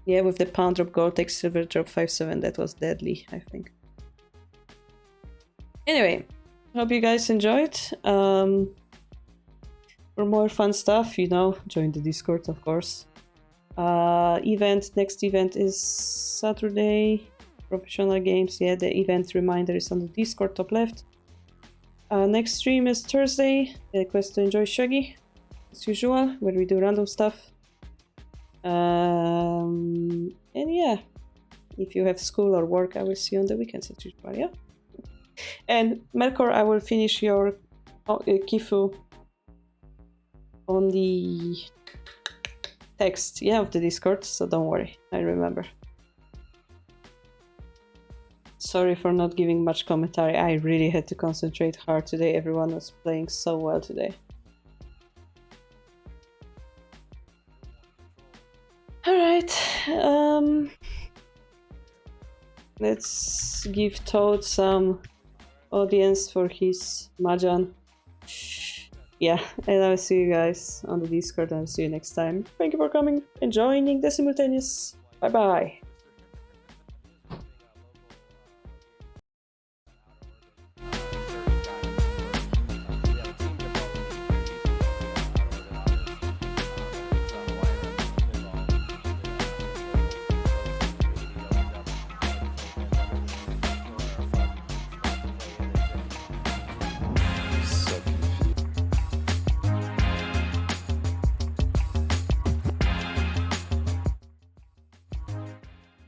A: Yeah, with the pawn drop gold takes silver drop 5-7, that was deadly, I think. Anyway, hope you guys enjoyed. For more fun stuff, you know, join the Discord, of course. Next event is Saturday. Professional games, yeah, the event reminder is on the Discord top left. Next stream is Thursday, Quest to Enjoy Shogi, as usual, where we do random stuff. And yeah, if you have school or work, I will see you on the weekends at Twitch Bar, yeah? And Melkor, I will finish your Kifu on the text, yeah, of the Discord, so don't worry, I remember. Sorry for not giving much commentary, I really had to concentrate hard today, everyone was playing so well today. Alright, let's give Toad some audience for his Mahjong. Yeah, and I'll see you guys on the Discord and I'll see you next time. Thank you for coming and joining the simultaneous. Bye bye.